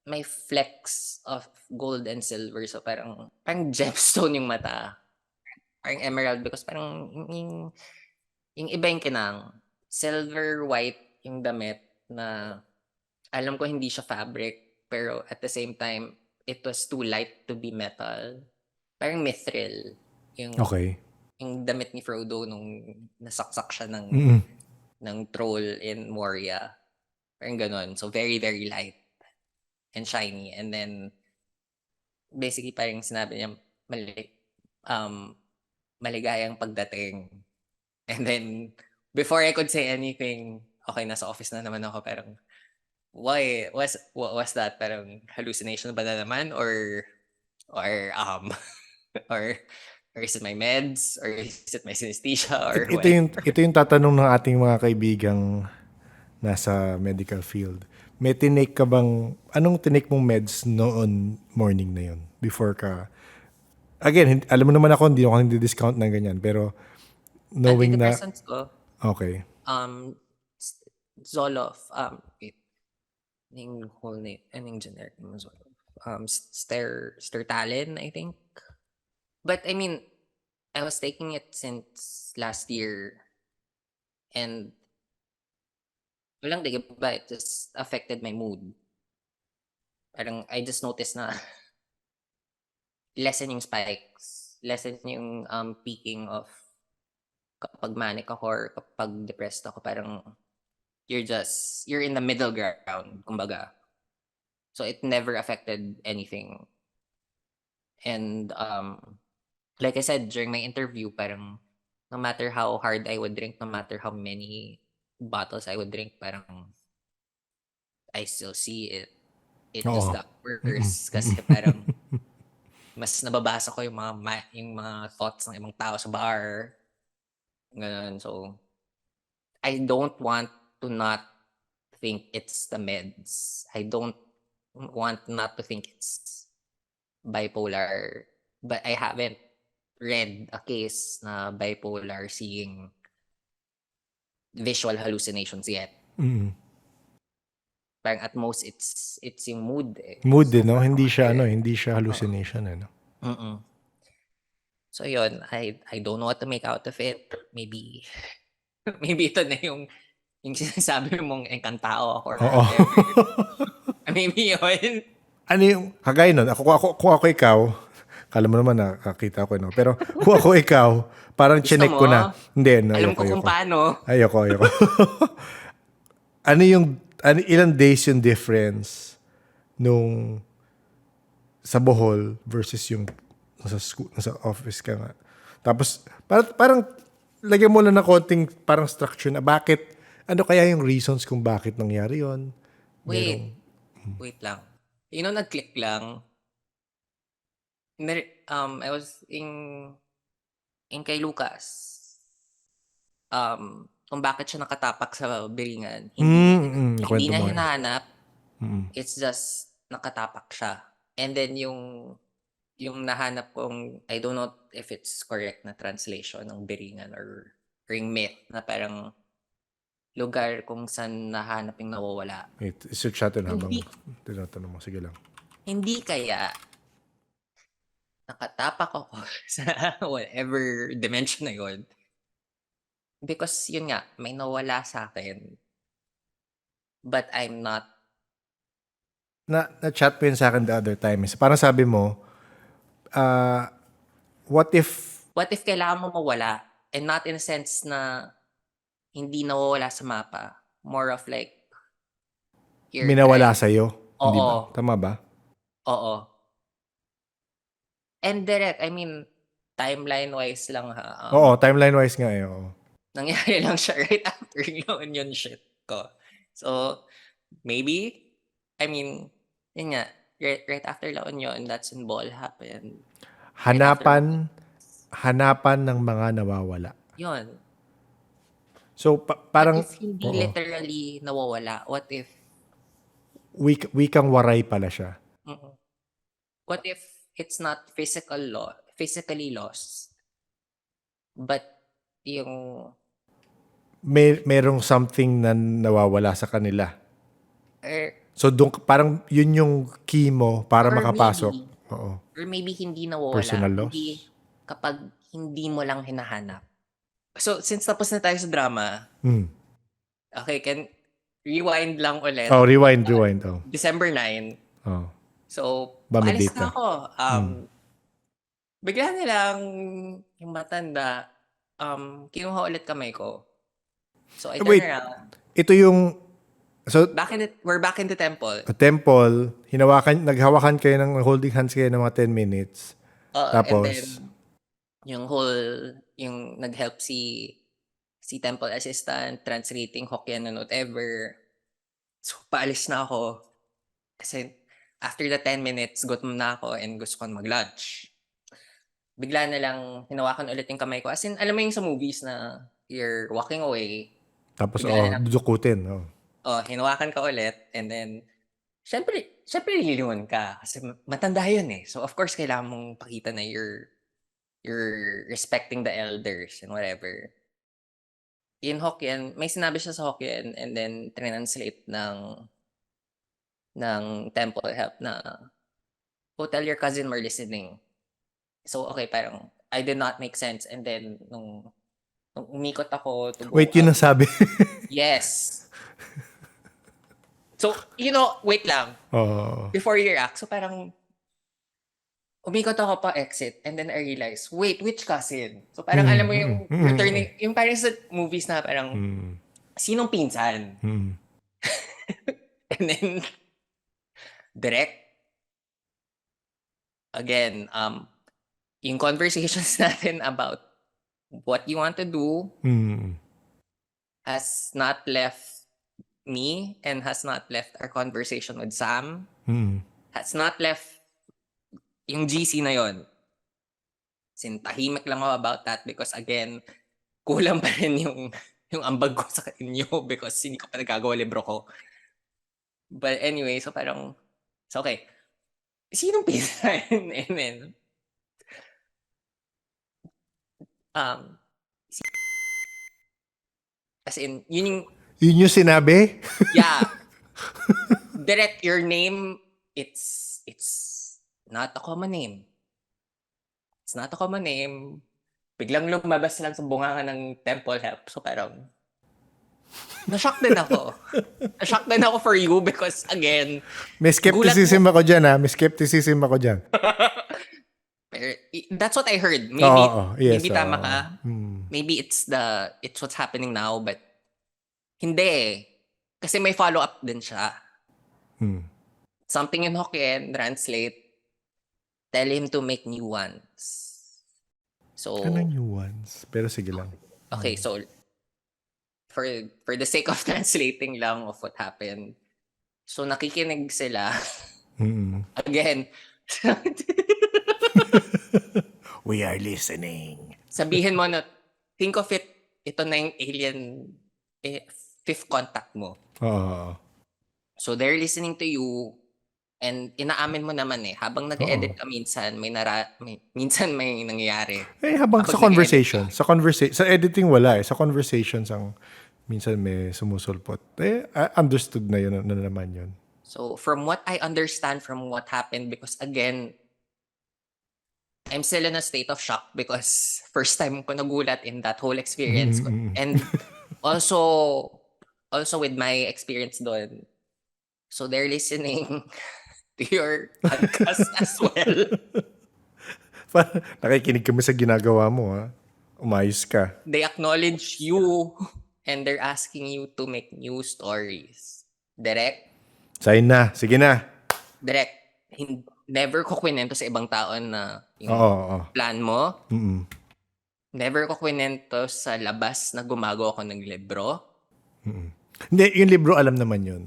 may flecks of gold and silver. So parang gemstone yung mata. Parang emerald because parang yung iba yung kinang. Silver white yung damit na alam ko hindi siya fabric, pero at the same time, it was too light to be metal. Parang mithril yung Okay. yung damit ni Frodo nung nasaksak siya Mm. ng troll in Moria. Parang ganon. So very, very light and shiny. And then basically parang sinabi niya mali, um, maligayang pagdating. And then before I could say anything, okay, nasa office na naman ako. Parang, why? What was that? Parang hallucination ba na naman? Or, or, or is it my meds? Or is it my synesthesia? Or Ito what? ito yung tatanong ng ating mga kaibigang nasa medical field. May tinake ka bang, anong tinake mong meds noon morning na yun? Before ka, again, alam mo naman ako, hindi ako hindi-discount ng ganyan. Pero knowing na, Antidepressants ko, okay. um, Zoloft, wait, yung whole name, anong generic naman Zoloft? Stertalin, I think. But I mean, I was taking it since last year and walang ba, it just affected my mood. Parang I just noticed na lessen yung spikes, lessen yung peaking of kapag manic ako or kapag depressed ako, parang you're in the middle ground, kumbaga. So it never affected anything. And like I said during my interview, parang no matter how hard I would drink, no matter how many bottles I would drink, parang I still see it. It just Oo. got worse kasi parang mas nababasa ko yung mga thoughts ng ibang tao sa bar. Ganun. So I don't want to not think it's the meds. I don't want not to think it's bipolar. But I haven't read a case na bipolar seeing visual hallucinations yet. Parang at most it's yung mood eh. Mood So din, no? parang Hindi siya oo. hallucination, eh, no? Mm. So yun, I don't know what to make out of it. Maybe maybe ito na yung sinasabi mong enkantao ako or Oo. whatever. Maybe yun. Ano yung, kagaya nun, kung ako ikaw, kala mo naman nakakita ko, no? Pero kung ako ikaw, parang Gusto chinek ko mo? na. Hindi, no, Alam ko kung ayoko. paano. Ayoko. Ilang days yung difference nung sa Bohol versus yung nasa office ka nga. Tapos, parang lagyan mo lang ng konting parang structure na bakit, ano kaya yung reasons kung bakit nangyari yon. Merong, Wait lang. Nag-click lang. I was in kay Lucas. Kung bakit siya nakatapak sa biringan. Hindi kwento niya mo nga. hinahanap. It's just nakatapak siya. And then yung nahanap kong, I don't know if it's correct na translation ng biringan or yung myth na parang lugar kung saan nahanap yung nawawala. Wait, search natin habang Hindi, tinatanong mo. Sige lang. hindi kaya nakatapak ako sa whatever dimension na yun. Because yun nga, may nawala sa akin. But I'm not, Na-chat mo yun sa akin the other time. Parang sabi mo, what if what if kailangan mo mawala? And not in a sense na hindi nawawala sa mapa. More of like, you're minawala trying, sa'yo? Hindi oo, ba? Tama ba? oo. And direct, I mean, timeline-wise lang ha. Oo, timeline-wise nga eh. Oo. Nangyari lang siya right after yun shit ko. So, maybe, I mean, yun nga, right after La Union, that's when ball happened. Right after ball, Hanapan ng mga nawawala. yun. So, What parang, if hindi oo, literally nawawala? What if, wikang waray pala siya. mm, what if it's not physically lost, but yung, Merong something na nawawala sa kanila. er, So, parang yun yung key mo para Or makapasok. maybe, Oo. hindi nawawala, Personal hindi loss. kapag hindi mo lang hinahanap. So, since tapos na tayo sa drama, okay, rewind lang ulit. Oh, rewind. Oh. December 9. Oh. So, Ba, may paalis date na na. ako. Bigla nilang yung matanda, kinuha ulit kamay ko. So, I turn Wait, around. ito yung, so, We're back in the temple. a temple, naghawakan kayo ng holding hands kayo ng mga 10 minutes. And Tapos, then, yung nag-help si temple assistant, translating Hokkien and whatever. So, paalis na ako. Kasi, after the 10 minutes, gutom na ako and gusto ko mag-lunch. Bigla na lang, hinawakan ulit yung kamay ko. As in, alam mo yung sa movies na you're walking away, tapos, bigla na lang, dudukutin. Oh. hinawakan ka ulit, and then, syempre lilingon ka. Kasi matanda yun eh. So, of course, kailangan mong pakita na you're respecting the elders and whatever. In Hokkien, may sinabi siya sa Hokkien, and then, translate ng temple help na, tell your cousin we're listening. So, okay, parang, I did not make sense. And then, nung umikot ako to go Wait, yun out. ang sabi. Yes. So, wait lang. Oh. Before you react, so parang, umikot ako pa exit, and then I realized, wait, which cousin? So, parang alam mo yung returning, yung parang sa movies na parang, sinong pinsan? And then, direct, again, yung conversations natin about what you want to do has not left me and has not left our conversation with Sam. Has not left yung GC na yon. Tahimik lang ako about that because again, kulang pa rin yung ambag ko sa inyo because hindi ko pa nagagawa libro ko. But anyway, so parang, so okay. Sinong pinsan? And then, as in, Yun yung sinabi? yeah, direct your name, it's not a common name. It's not a common name. Biglang lumabas lang sa bunganga ng temple help. So parang, na-shock din ako. Na-shock din ako for you because again, May skepticism ako dyan, ha? May skepticism ako dyan. that's what I heard. Yes, Maybe tama ka. Maybe it's what's happening now, but hindi eh. Kasi may follow-up din siya. Something in Hokkien, translate, tell him to make new ones. So, Anong new ones? Pero sige lang. okay, so, for the sake of translating lang of what happened, so nakikinig sila. Again, We are listening. sabihin mo na, think of it, ito na yung alien fifth contact mo. So they're listening to you and inaamin mo naman eh, habang nag-edit ka minsan, minsan may nangyayari. Habang Kapag sa conversation, sa editing wala eh. Sa conversations ang minsan may sumusulpot. Understood na yun na naman yun. So from what I understand from what happened, because again, I'm still in a state of shock because first time ko nagulat in that whole experience. And also with my experience doon. So they're listening to your podcast as well. Nakikinig kami sa ginagawa mo, ha? Umayos ka. They acknowledge you and they're asking you to make new stories. Direct? Sign na. Sige na. Direct. Never ko kwento sa ibang tao na yung plan mo. Never ko kwento sa labas na gumagawa ako ng libro. Hindi, yung libro alam naman yun.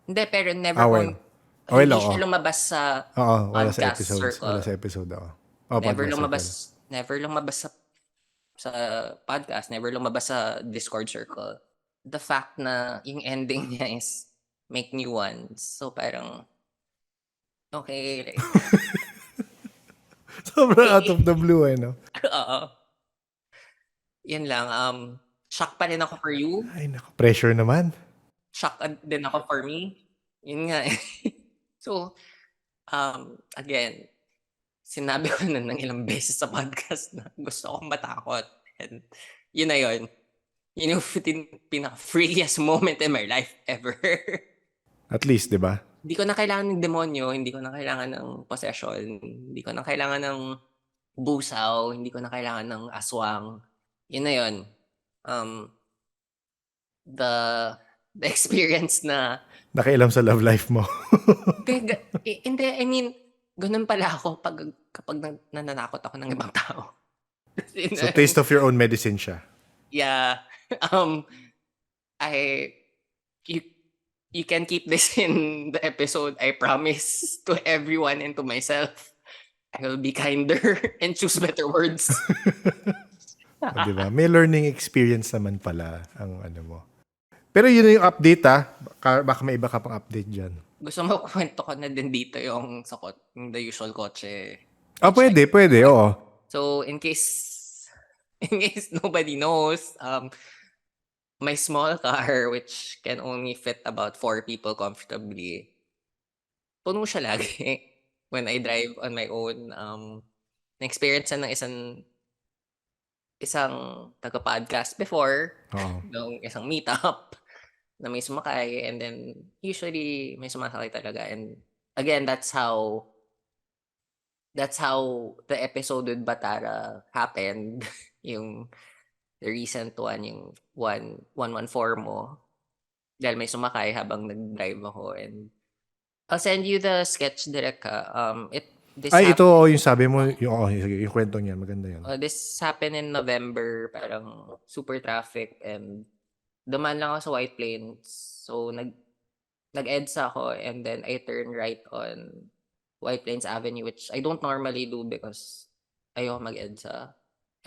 Hindi, pero never ko, hindi siya lumabas sa podcast circle. Wala sa episode, Never lumabas sa podcast, never lumabas sa Discord circle. The fact na yung ending niya is make new ones. So parang, okay. Like, sobrang out of the blue, eh, no? Oo. Yan lang. Shock pa rin ako for you. Ay, naku, pressure naman. Shock din ako for me. Yun nga eh. So, again, sinabi ko na ng ilang beses sa podcast na gusto akong matakot. And yun na yun. Yun yung pinaka-freest moment in my life ever. At least, di ba? Hindi ko na kailangan ng demonyo, hindi ko na kailangan ng possession, hindi ko na kailangan ng busaw, hindi ko na kailangan ng aswang. Yun na yun. Um, the experience na Nakailam sa love life mo. hindi, I mean, ganun pala ako kapag nananakot ako ng ibang tao. So, taste of your own medicine siya. Yeah. Um, I you you can keep this in the episode. I promise to everyone and to myself. I will be kinder and choose better words. O, di ba? May learning experience naman pala ang ano mo. Pero yun na yung update baka may iba ka pang update dyan. Gusto mo kwento ko na din dito yung yung the usual kotse. Pwede, oo. So in case nobody knows, my small car, which can only fit about 4 people comfortably, puno siya lagi when I drive on my own. Na-experience ng isang taga-podcast before, Oo. ng isang meetup na may sumakay, and then usually may sumasakay talaga. And again, that's how the episode with Batara happened. Yung the recent one, yung 114 mo. Dahil may sumakay habang nag-drive ako. And I'll send you the sketch direct this Ay, ito happened, yung sabi mo. Yung kwento niya. Maganda yan. this happened in November, parang super traffic, and dumaan lang ako sa White Plains. So nag-EDSA ako, and then I turned right on White Plains Avenue, which I don't normally do because ayoko mag-EDSA.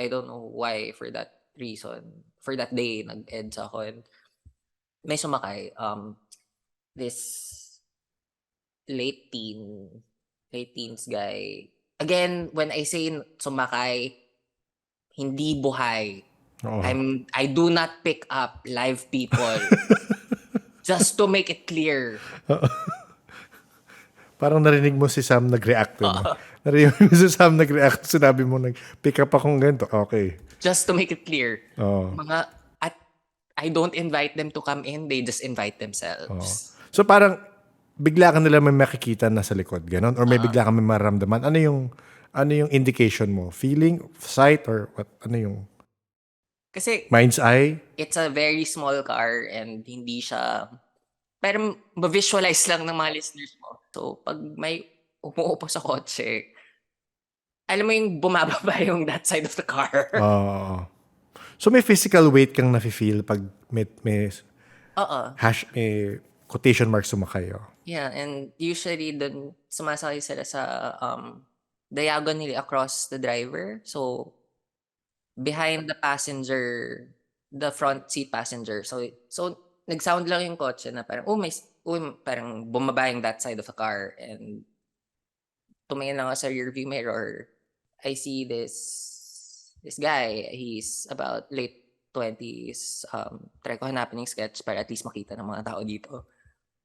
I don't know why, for that reason. For that day, nag-EDSA ako, and may sumakay. This late teens guy. Again, when I say sumakay, hindi buhay. Oo. I do not pick up live people. Just to make it clear. Parang narinig mo si Sam nag-react. No? Narinig mo si Sam nag-react. Sinabi mo, nag-pick up akong ganito. Okay. Just to make it clear. Oo. At I don't invite them to come in. They just invite themselves. Oo. So parang bigla ka nila may makikita na sa likod, ganon? Or may bigla ka may maramdaman? Ano yung indication mo? Feeling? Sight? Or what? Ano yung Kasi mind's eye? it's a very small car and hindi siya, pero ma-visualize lang ng mga listeners mo. So, pag may umuupo sa kotse, alam mo yung bumababa yung that side of the car. Oo. So may physical weight kang nafe-feel pag may Oo. may quotation marks sumakay. Oh. Yeah, and usually dun sumasakay sila sa diagonally across the driver. So, behind the passenger, the front seat passenger. So nag-sound lang yung kotse na parang, parang bumaba yung that side of the car, and tumingin lang ako sa rear view mirror. I see this guy. He's about late 20s. Try ko hanapin yung sketch para at least makita ng mga tao dito.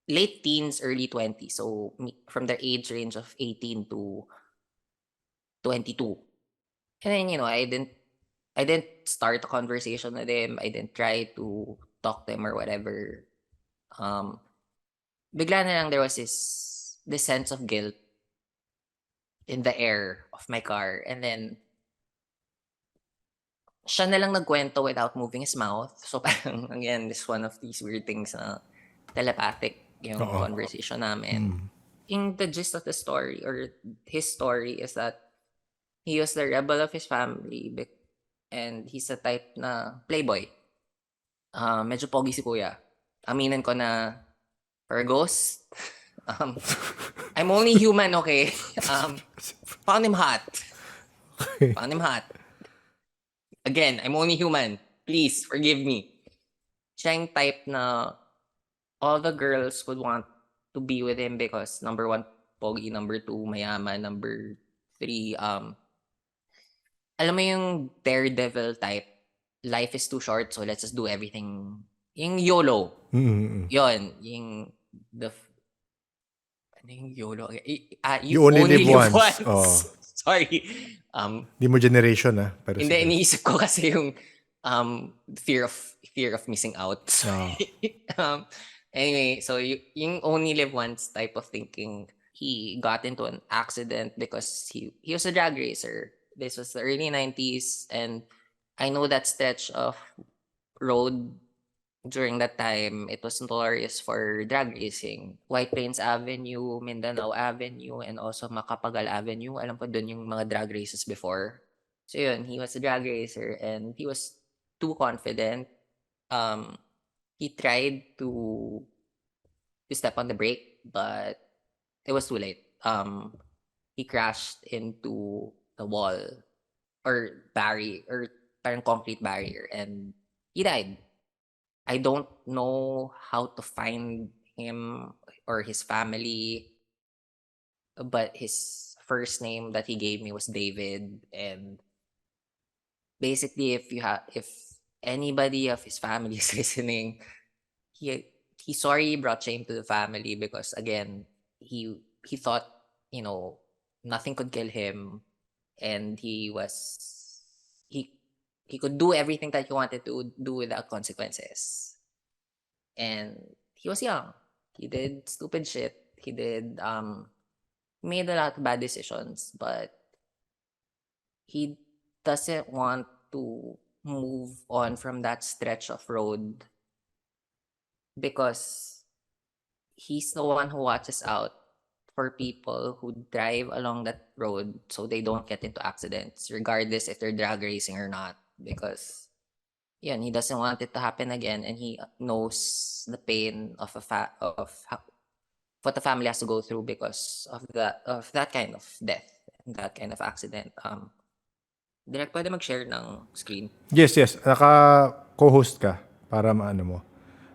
Late teens, early 20s. So, from the age range of 18 to 22. And then, I didn't start a conversation with him. I didn't try to talk to him or whatever. Bigla na lang there was this sense of guilt in the air of my car. And then, siya na lang nagkwento without moving his mouth. So parang, again, this one of these weird things na telepathic yung conversation namin. In the gist of the story, or his story, is that he was the rebel of his family, and he's a type na playboy. Medyo pogi si kuya. Aminin ko na for a ghost, I'm only human, okay? Found him hot. Found him hot. Again, I'm only human. Please, forgive me. Siya yung type na all the girls would want to be with him because number 1, pogi, number 2, mayaman, number 3, alam mo yung daredevil type, life is too short, so let's just do everything. Yung YOLO. Mm-hmm. Yon, yung Ano yung YOLO? You only live once. once. Oh. Sorry. Di mo generation pero Hindi, sige. iniisip ko kasi yung fear of missing out. Oh. um, anyway, so yung only live once type of thinking, he got into an accident because he was a drag racer. This was the early 90s, and I know that stretch of road during that time. It was notorious for drag racing. White Plains Avenue, Mindanao Avenue, and also Macapagal Avenue. Alam ko dun yung mga drag races before. So yun, he was a drag racer and he was too confident. Um, he tried to step on the brake, but it was too late. He crashed into the wall or barrier or parang concrete barrier, and he died. I don't know how to find him or his family, but his first name that he gave me was David. And basically, if anybody of his family is listening, he he's sorry he brought shame to the family, because again, he thought, you know, nothing could kill him, and he he could do everything that he wanted to do without consequences. And he was young. He did stupid shit. Made a lot of bad decisions, but he doesn't want to move on from that stretch of road, because he's the one who watches out for people who drive along that road so they don't get into accidents, regardless if they're drag racing or not. Because he doesn't want it to happen again, and he knows the pain of what the family has to go through because of that kind of death and that kind of accident. Direct, pwede mag-share ng screen? Yes, yes. Naka-co-host ka para maano mo.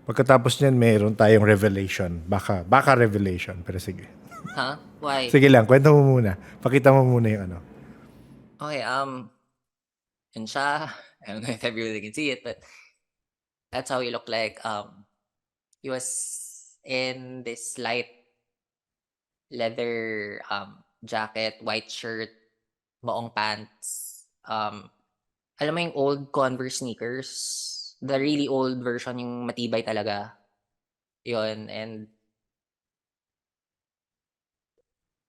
Pagkatapos niyan, mayroon tayong revelation. Baka revelation. Pero sige. Huh? Why? Sige lang, kwento mo muna. Pakita mo muna yung ano. Okay, yun siya. I don't know if everybody can see it, but that's how he looked like. He was in this light leather jacket, white shirt, maong pants. Alam mo yung old Converse sneakers? The really old version, yung matibay talaga. Yun, and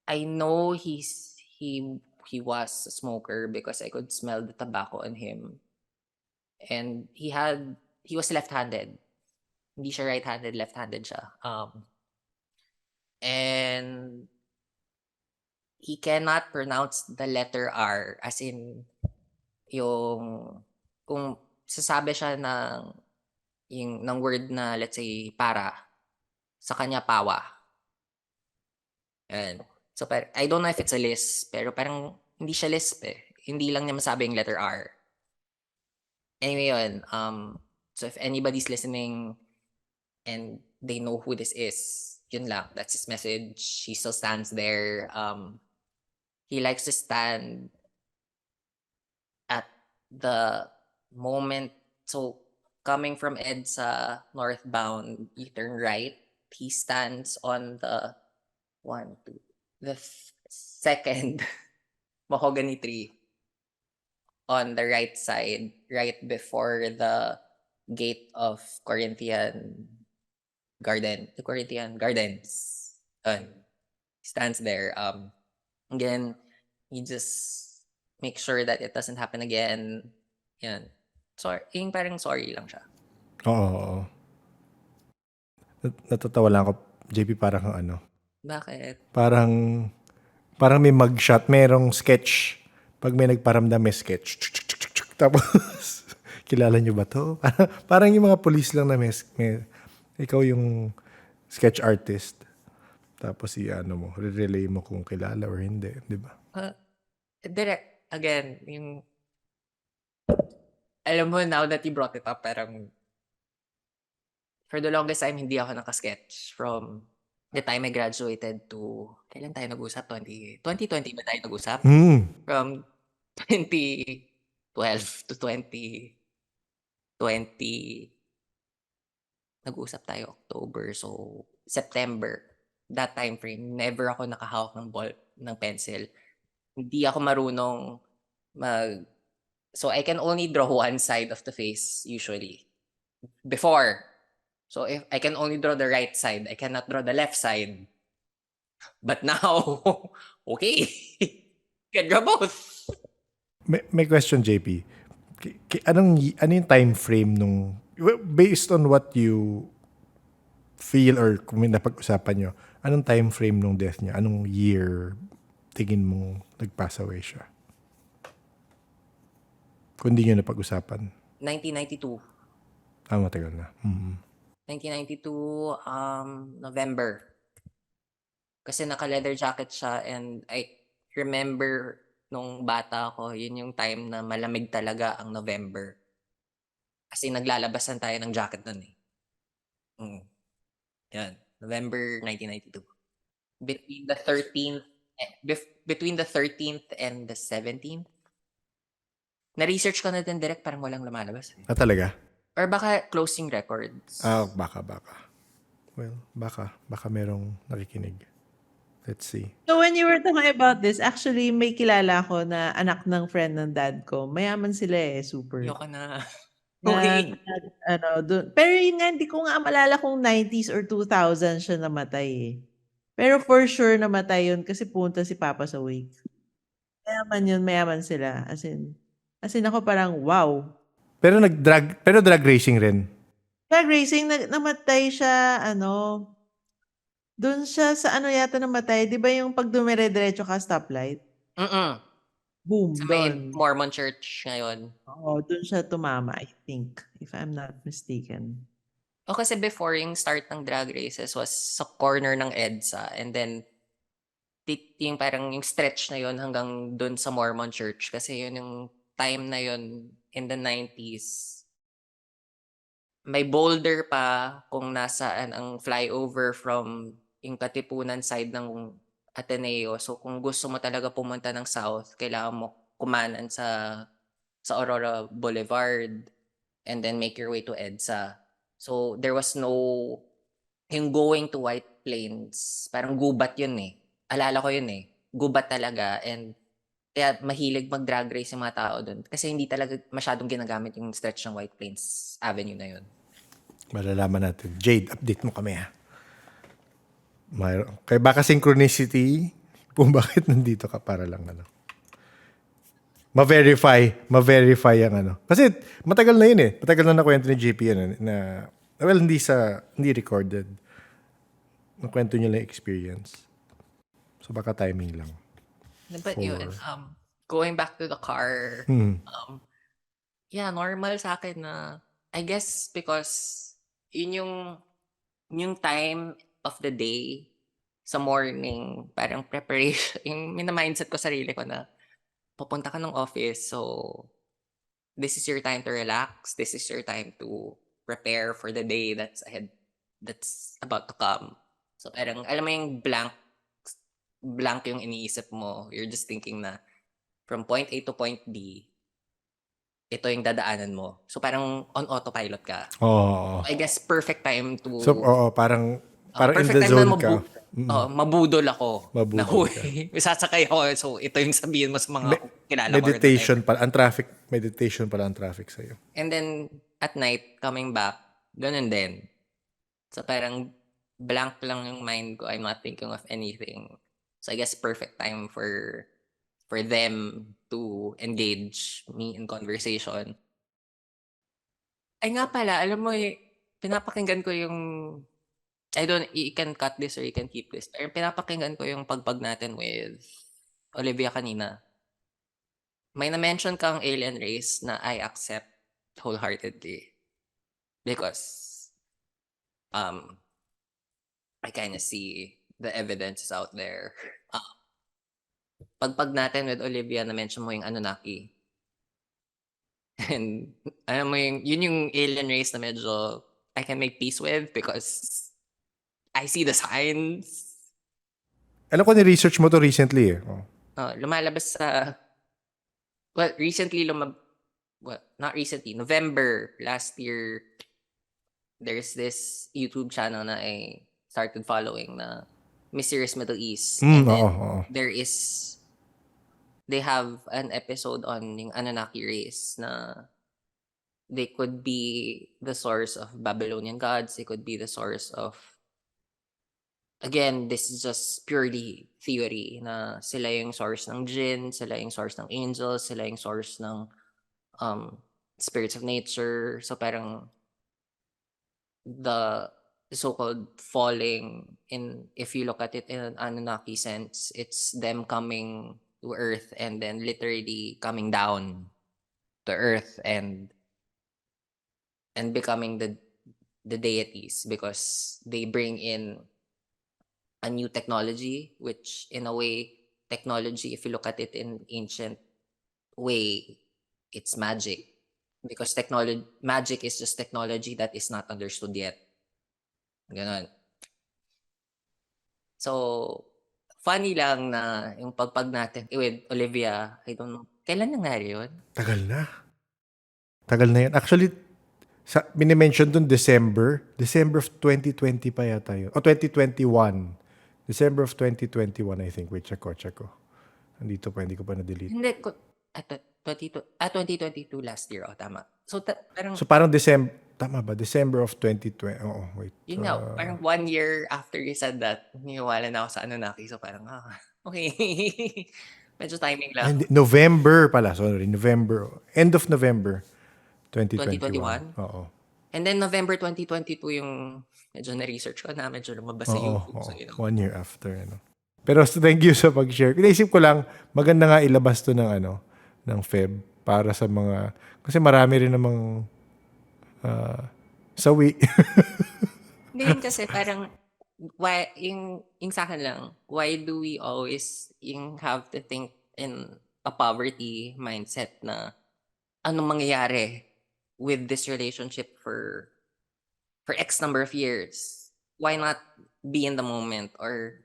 I know he was a smoker because I could smell the tobacco on him. And he was left-handed. Hindi siya right-handed, left-handed siya. And he cannot pronounce the letter R, as in yung kung sasabi siya ng word na, let's say, para, sa kanya pawa. And so I don't know if it's a lisp, pero parang hindi siya lisp eh. Hindi lang niya masabi yung letter R. Anyway, yun. So if anybody's listening and they know who this is, yun lang. That's his message. He still stands there. He likes to stand at the moment. So coming from EDSA northbound, you turn right. He stands on the second mahogany tree on the right side, right before the gate of the Corinthian Gardens. Stands there. Again, he just make sure that it doesn't happen again. Yan. Sorry, yung parang sorry lang siya. Oo. Natatawa lang ako, JP, parang ano. Bakit? Parang may mugshot, merong sketch. Pag may nagparamdam, may sketch. Tapos, kilala nyo ba to? Parang yung mga police lang na may ikaw yung sketch artist. Tapos ano mo, relay mo kung kilala or hindi, di ba? Direct, again, yung alam mo, now that you brought it up, parang for the longest time, hindi ako nakasketch from the time I graduated to, kailan tayo nag-usap? 2020 ba tayo nag-usap? From 2012 to 2020, nag-usap tayo October, so September. that time frame, never ako nakahawak ng ng pencil. Hindi ako marunong mag so I can only draw one side of the face usually. Before. So if I can only draw the right side, I cannot draw the left side. But now, okay. Can draw both. May question, JP. Ano yung time frame nung, based on what you feel or kung may napag-usapan nyo, anong time frame nung death niya? Anong year tingin mong nag-pass away siya? Kung hindi nyo napag-usapan. 1992. Matagal na. 1992, November. Kasi naka-leather jacket siya and I remember nung bata ako, yun yung time na malamig talaga ang November. Kasi naglalabasan tayo ng jacket nun eh. Yan, November 1992. Between the 13th, between the 13th and the 17th. Na-research ko na din direct, parang walang lumalabas eh. Talaga? Or baka closing records. Baka. Well, baka merong nakikinig. Let's see. So when you were talking about this, actually may kilala ko na anak ng friend ng dad ko. Mayaman sila eh, super. Ayoko na. Na, pero yun nga, hindi ko nga malala kung 90s or 2000 siya namatay eh. Pero for sure namatay yun kasi punta si Papa sa wake. Mayaman sila. As in ako parang wow. Pero drag racing rin. Drag racing, namatay siya, doon siya sa yata namatay. Di ba yung pag dumire-diretso ka stoplight? Boom, sa may doon. Mormon church ngayon. Oo, doon siya tumama, I think. If I'm not mistaken. Kasi before yung start ng drag races was sa corner ng EDSA and then yung parang yung stretch na yon hanggang doon sa Mormon church kasi yun yung time na yon in the 90s. May boulder pa kung nasaan ang flyover from yung Katipunan side ng Ateneo. So kung gusto mo talaga pumunta ng south, kailangan mo kumanan sa Aurora Boulevard and then make your way to EDSA. So there was no yung going to White Plains. Parang gubat yun eh. Alala ko yun eh. Gubat talaga and kaya mahilig mag-drag race yung mga tao doon. Kasi hindi talaga masyadong ginagamit yung stretch ng White Plains Avenue na yun. Malalaman natin. Jade, update mo kami ha. Kaya baka synchronicity kung bakit nandito ka para lang ma-verify ang Kasi matagal na yun eh. Matagal na nakwento ni JP yan well, hindi recorded. Nakwento niya lang experience. So baka timing lang. But yun, going back to the car, yeah, normal sa akin na, I guess because yun yung time of the day sa morning, parang preparation, yung mina-mindset ko sarili ko na pupunta ka ng office, so this is your time to relax, this is your time to prepare for the day that's ahead, that's about to come. So parang, alam mo yung blank yung iniisip mo, you're just thinking na from point A to point B, ito yung dadaanan mo. So parang on autopilot ka. I guess perfect time to... So, parang in perfect the time zone na ka. mabudol ako. Mabudol ka. Sasakay ako. So ito yung sabihin mo sa mga kilala ko. Meditation pala. Meditation pala ang traffic sa'yo. And then, at night, coming back, ganun din. So parang blank lang yung mind ko. I'm not thinking of anything. So I guess perfect time for them to engage me in conversation. Ay nga pala, alam mo, pinapakinggan ko yung, you can cut this or you can keep this. Pero pinapakinggan ko yung pagpag natin with Olivia kanina. May na-mention kang alien race na I accept wholeheartedly. Because, I kind of see the evidence out there. Pagpag natin with Olivia, na-mention mo yung Anunnaki. And alam mo yun yung alien race na medyo I can make peace with because I see the signs. Alam ko ni-research mo to recently eh. Lumalabas sa... Well, not recently. November last year, there's this YouTube channel na I started following na Mysterious Middle East. Oo, And then oo. they have an episode on yung Anunnaki race na they could be the source of Babylonian gods. They could be the source of, again, this is just purely theory, na sila yung source ng jinn, sila yung source ng angels, sila yung source ng um, spirits of nature. So parang the so-called falling, in if you look at it in an Anunnaki sense, it's them coming to Earth and then literally coming down to Earth and becoming the deities, because they bring in a new technology, which in a way, technology, if you look at it in ancient way, it's magic, because magic is just technology that is not understood yet. Ganon. So, funny lang na yung pagpag natin with Olivia, I don't know, kailan nangyari yun? Tagal na. Tagal na yan. Actually, minimension dun December of 2020 pa yata yun. O 2021. December of 2021, I think. Wait, check ko. Nandito pa, hindi ko pa na-delete. Hindi, 2022 last year, tama. So, parang, So parang December, tama ba? December of 2020. Oo, wait. yun nga, parang 1 year after you said that, niwala na ako sa Anunnaki. So, parang, okay. Medyo timing lang. November pala, sorry. November. End of November 2021? 2021. Oo. And then November 2022 yung medyo na-research ko na, medyo lumabas sa YouTube. So, 1 year after. Pero thank you sa pag-share. Naisip ko lang, maganda nga ilabas to ng ng Feb para sa mga, kasi marami rin namang sawi. Hindi rin kasi parang, why, yung sa akin lang, why do we always have to think in a poverty mindset na anong mangyayari with this relationship for X number of years? Why not be in the moment, or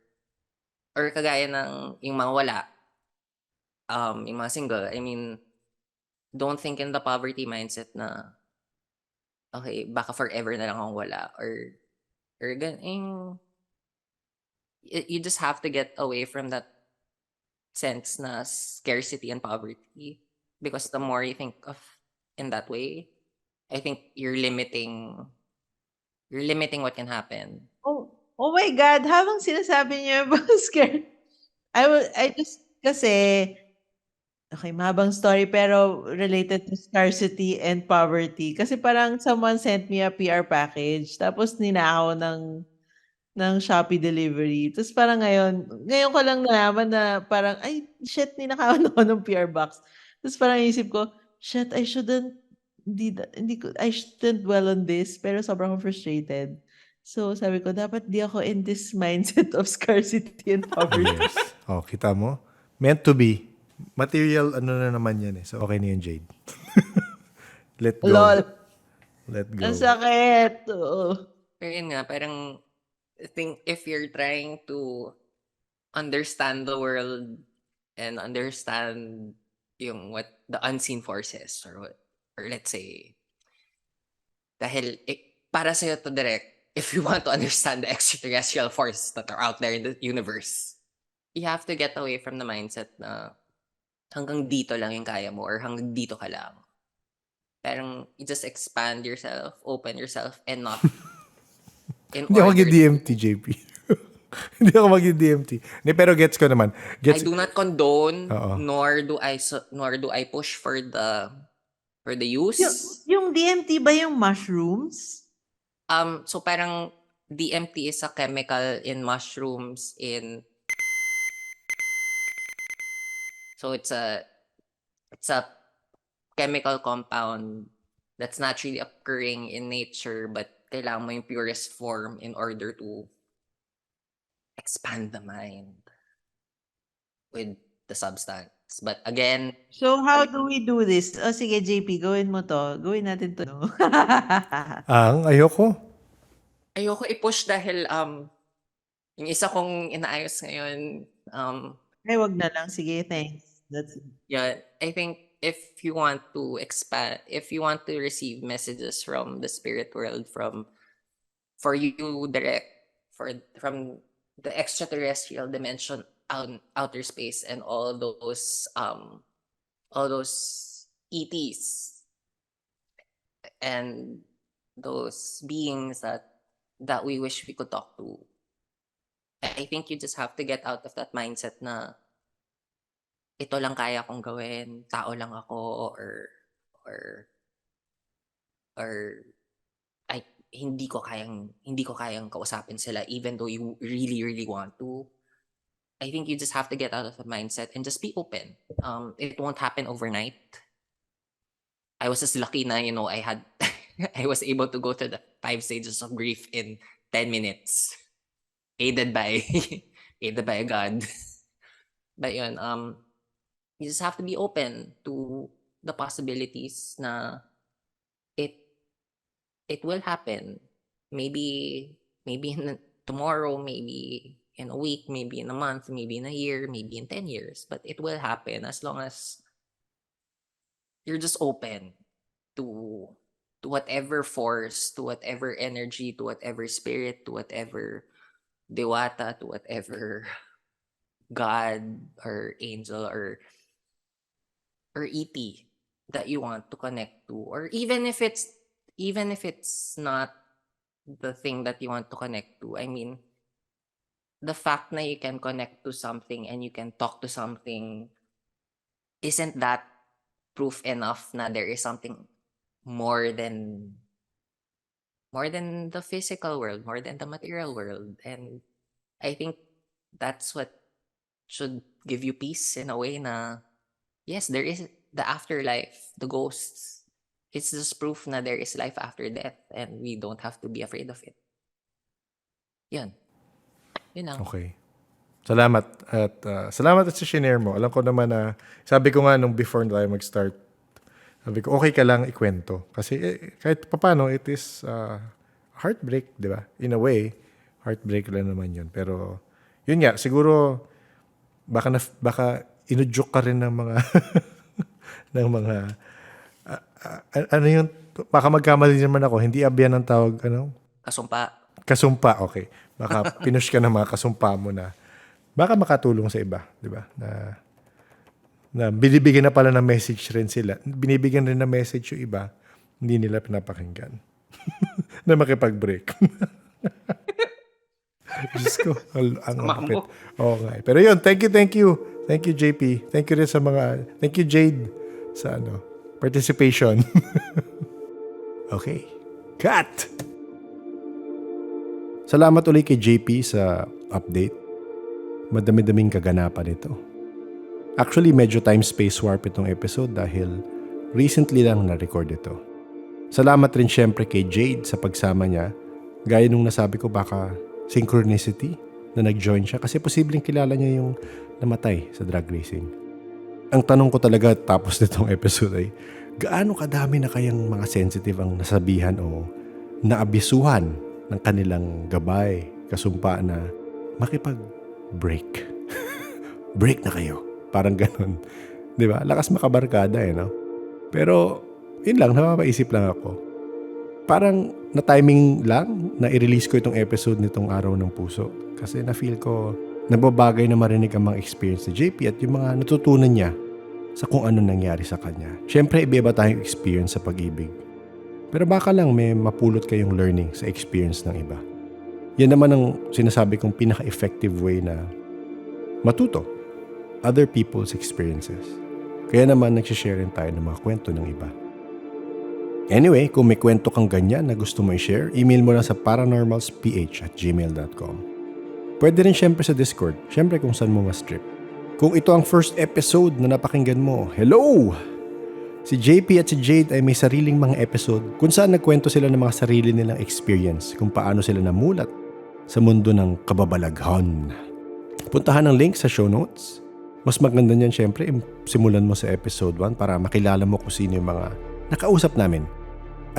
kagaya ng yung mga wala, yung mga single, I mean, don't think in the poverty mindset na, okay, baka forever na lang akong wala, or ganun. You just have to get away from that sense na scarcity and poverty, because the more you think of in that way, I think you're limiting what can happen. Oh my God, habang sinasabi niyo about scared, I just, kasi, okay, mahabang story pero related to scarcity and poverty. Kasi parang someone sent me a PR package, tapos ninakaw ng Shopee delivery. Tapos parang ngayon ko lang nalaman na parang, ay, shit, ninakawan ako ng PR box. Tapos parang isip ko, shit, I shouldn't dwell on this, pero sobrang akong frustrated. So sabi ko, dapat di ako in this mindset of scarcity and poverty. Yes. Kita mo? Meant to be. Material, na naman yan eh. So, okay na yun, Jade. Let go. Lol. Let go. Ang sakit. Oo. Pero yun nga, parang, I think if you're trying to understand the world and understand what the unseen forces, or let's say, dahil para sa'yo to direct, if you want to understand the extraterrestrial forces that are out there in the universe, you have to get away from the mindset na hanggang dito lang yung kaya mo, or hanggang dito ka lang. Parang you just expand yourself, open yourself enough in Hindi ako order mag-DMT, JP. Hindi ako mag-DMT. Pero gets ko naman. I do not condone, Oo. nor do I push for the use. Yung DMT ba yung mushrooms? So parang DMT is a chemical in mushrooms, so it's a chemical compound that's naturally occurring in nature, but kailangan mo yung purest form in order to expand the mind with the substance. But again, So how do we do this? O sige, JP, gawin mo to. Gawin natin to. No? Ayoko. ayoko i-push dahil yung isa kong inaayos ngayon, Ay, wag na lang. Sige, thanks. yeah, I think if you want to expand, if you want to receive messages from the spirit world, for you direct, from the extraterrestrial dimension, outer space, and all those ETs and those beings that we wish we could talk to. I think you just have to get out of that mindset na ito lang kaya kong gawin, tao lang ako, or or ay hindi ko kayang kausapin sila even though you really really want to. I think you just have to get out of the mindset and just be open. It won't happen overnight. I was just lucky na, I had I was able to go through the 5 stages of grief in 10 minutes. Aided by a God. But yun, you just have to be open to the possibilities na it will happen. Maybe tomorrow, maybe in a week, maybe in a month, maybe in a year, maybe in 10 years. But it will happen as long as you're just open to whatever force, to whatever energy, to whatever spirit, to whatever Dewata, to whatever God or angel or ET that you want to connect to, or even if it's not the thing that you want to connect to. I mean, the fact that you can connect to something and you can talk to something, isn't that proof enough na there is something more than the physical world, more than the material world? And I think that's what should give you peace in a way na, yes, there is the afterlife, the ghosts. It's just proof na there is life after death and we don't have to be afraid of it. Yun. Yun lang. Okay. Salamat. At salamat at sa shinare mo. Alam ko naman na, sabi ko nga nung before tayo mag-start, sabi ko, okay ka lang ikwento. Kasi kahit papano, it is heartbreak, di ba? In a way, heartbreak lang naman yun. Pero, yun nga, siguro, baka inudyok ka rin ng mga, ng mga, ano yun, baka magkamali naman ako, hindi abyan ang tawag, Kasumpa, okay. Baka pinush ka ng mga kasumpa mo na, baka makatulong sa iba, di ba? Na binibigyan na pala ng message rin sila. Binibigyan rin ng message yung iba, hindi nila pinapakinggan. Na makipag-break. Diyos ko, ang kapit. Oo nga. Pero yun, thank you. Thank you, JP. Thank you rin sa thank you, Jade, sa participation. Okay. Cut! Salamat ulit kay JP sa update. Madami-daming kaganapan ito. Actually, medyo time-space warp itong episode dahil recently lang na-record ito. Salamat rin syempre kay Jade sa pagsama niya. Gaya nung nasabi ko, baka synchronicity na nag-join siya kasi posibleng kilala niya yung namatay sa drag racing. Ang tanong ko talaga tapos nitong episode ay, gaano kadami na kayang mga sensitive ang nasabihan o naabisuhan ng kanilang gabay, kasumpa na makipag-break. Break na kayo. Parang ganun. Di ba? Lakas makabarkada no? Pero, yun lang, napapaisip lang ako. Parang na-timing lang na i-release ko itong episode nitong Araw ng Puso. Kasi na-feel ko, nababagay na marinig ang mga experience ni JP at yung mga natutunan niya sa kung ano nangyari sa kanya. Siyempre, iba-iba tayong experience sa pag-ibig. Pero baka lang may mapulot kayong learning sa experience ng iba. Yan naman ang sinasabi kong pinaka-effective way na matuto. Other people's experiences. Kaya naman nagsishare rin tayo ng mga kwento ng iba. Anyway, kung may kwento kang ganyan na gusto mo i-share, email mo lang sa paranormalsph@gmail.com. Pwede rin syempre sa Discord, syempre kung saan mo mas-trip. Kung ito ang first episode na napakinggan mo, hello! Si JP at si Jade ay may sariling mga episode kung saan nagkwento sila ng mga sarili nilang experience kung paano sila namulat sa mundo ng kababalaghan. Puntahan ang link sa show notes. Mas maganda niyan syempre, simulan mo sa episode 1 para makilala mo kung sino yung mga nakausap namin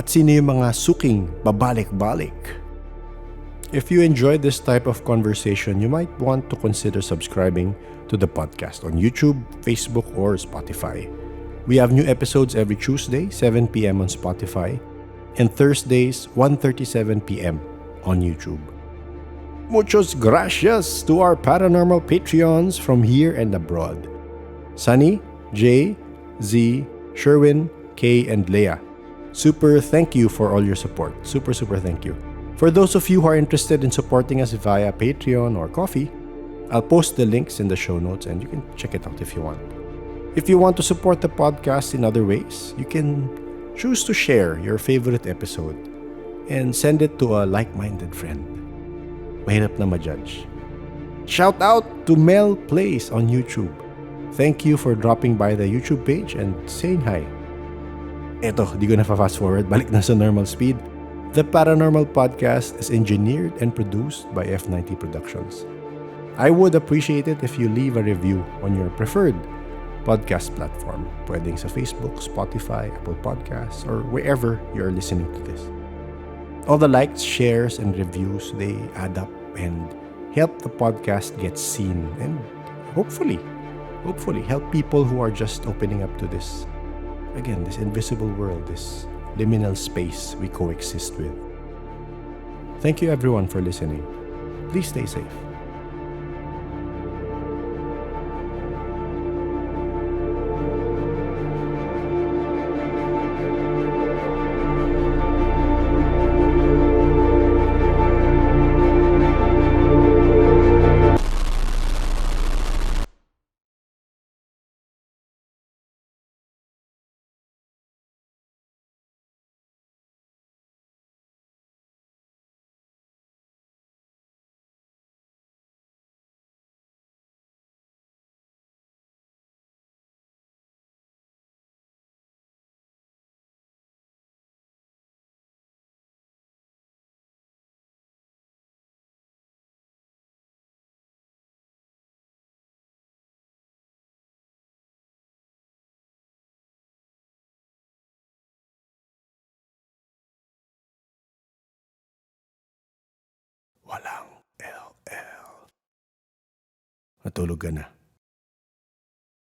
at sino yung mga suking babalik-balik. If you enjoyed this type of conversation, you might want to consider subscribing to the podcast on YouTube, Facebook, or Spotify. We have new episodes every Tuesday, 7 p.m. on Spotify, and Thursdays, 1:37 p.m. on YouTube. Muchos gracias to our paranormal Patreons from here and abroad. Sunny, Jay, Z, Sherwin, Kay, and Leah. Super thank you for all your support. Super thank you. For those of you who are interested in supporting us via Patreon or Coffee, I'll post the links in the show notes and you can check it out if you want. If you want to support the podcast in other ways, you can choose to share your favorite episode and send it to a like-minded friend. Mahirap na ma-judge. Shout out to Mel Plays on YouTube. Thank you for dropping by the YouTube page and saying hi. Eto, di ko na fast forward. Balik na sa normal speed. The Paranormal Podcast is engineered and produced by F90 Productions. I would appreciate it if you leave a review on your preferred podcast platform. Pwedeng sa Facebook, Spotify, Apple Podcasts, or wherever you're listening to this. All the likes, shares, and reviews, they add up and help the podcast get seen and hopefully help people who are just opening up to this, again, this invisible world, this liminal space we coexist with. Thank you everyone for listening. Please stay safe. Walang LL. Matulog ka na.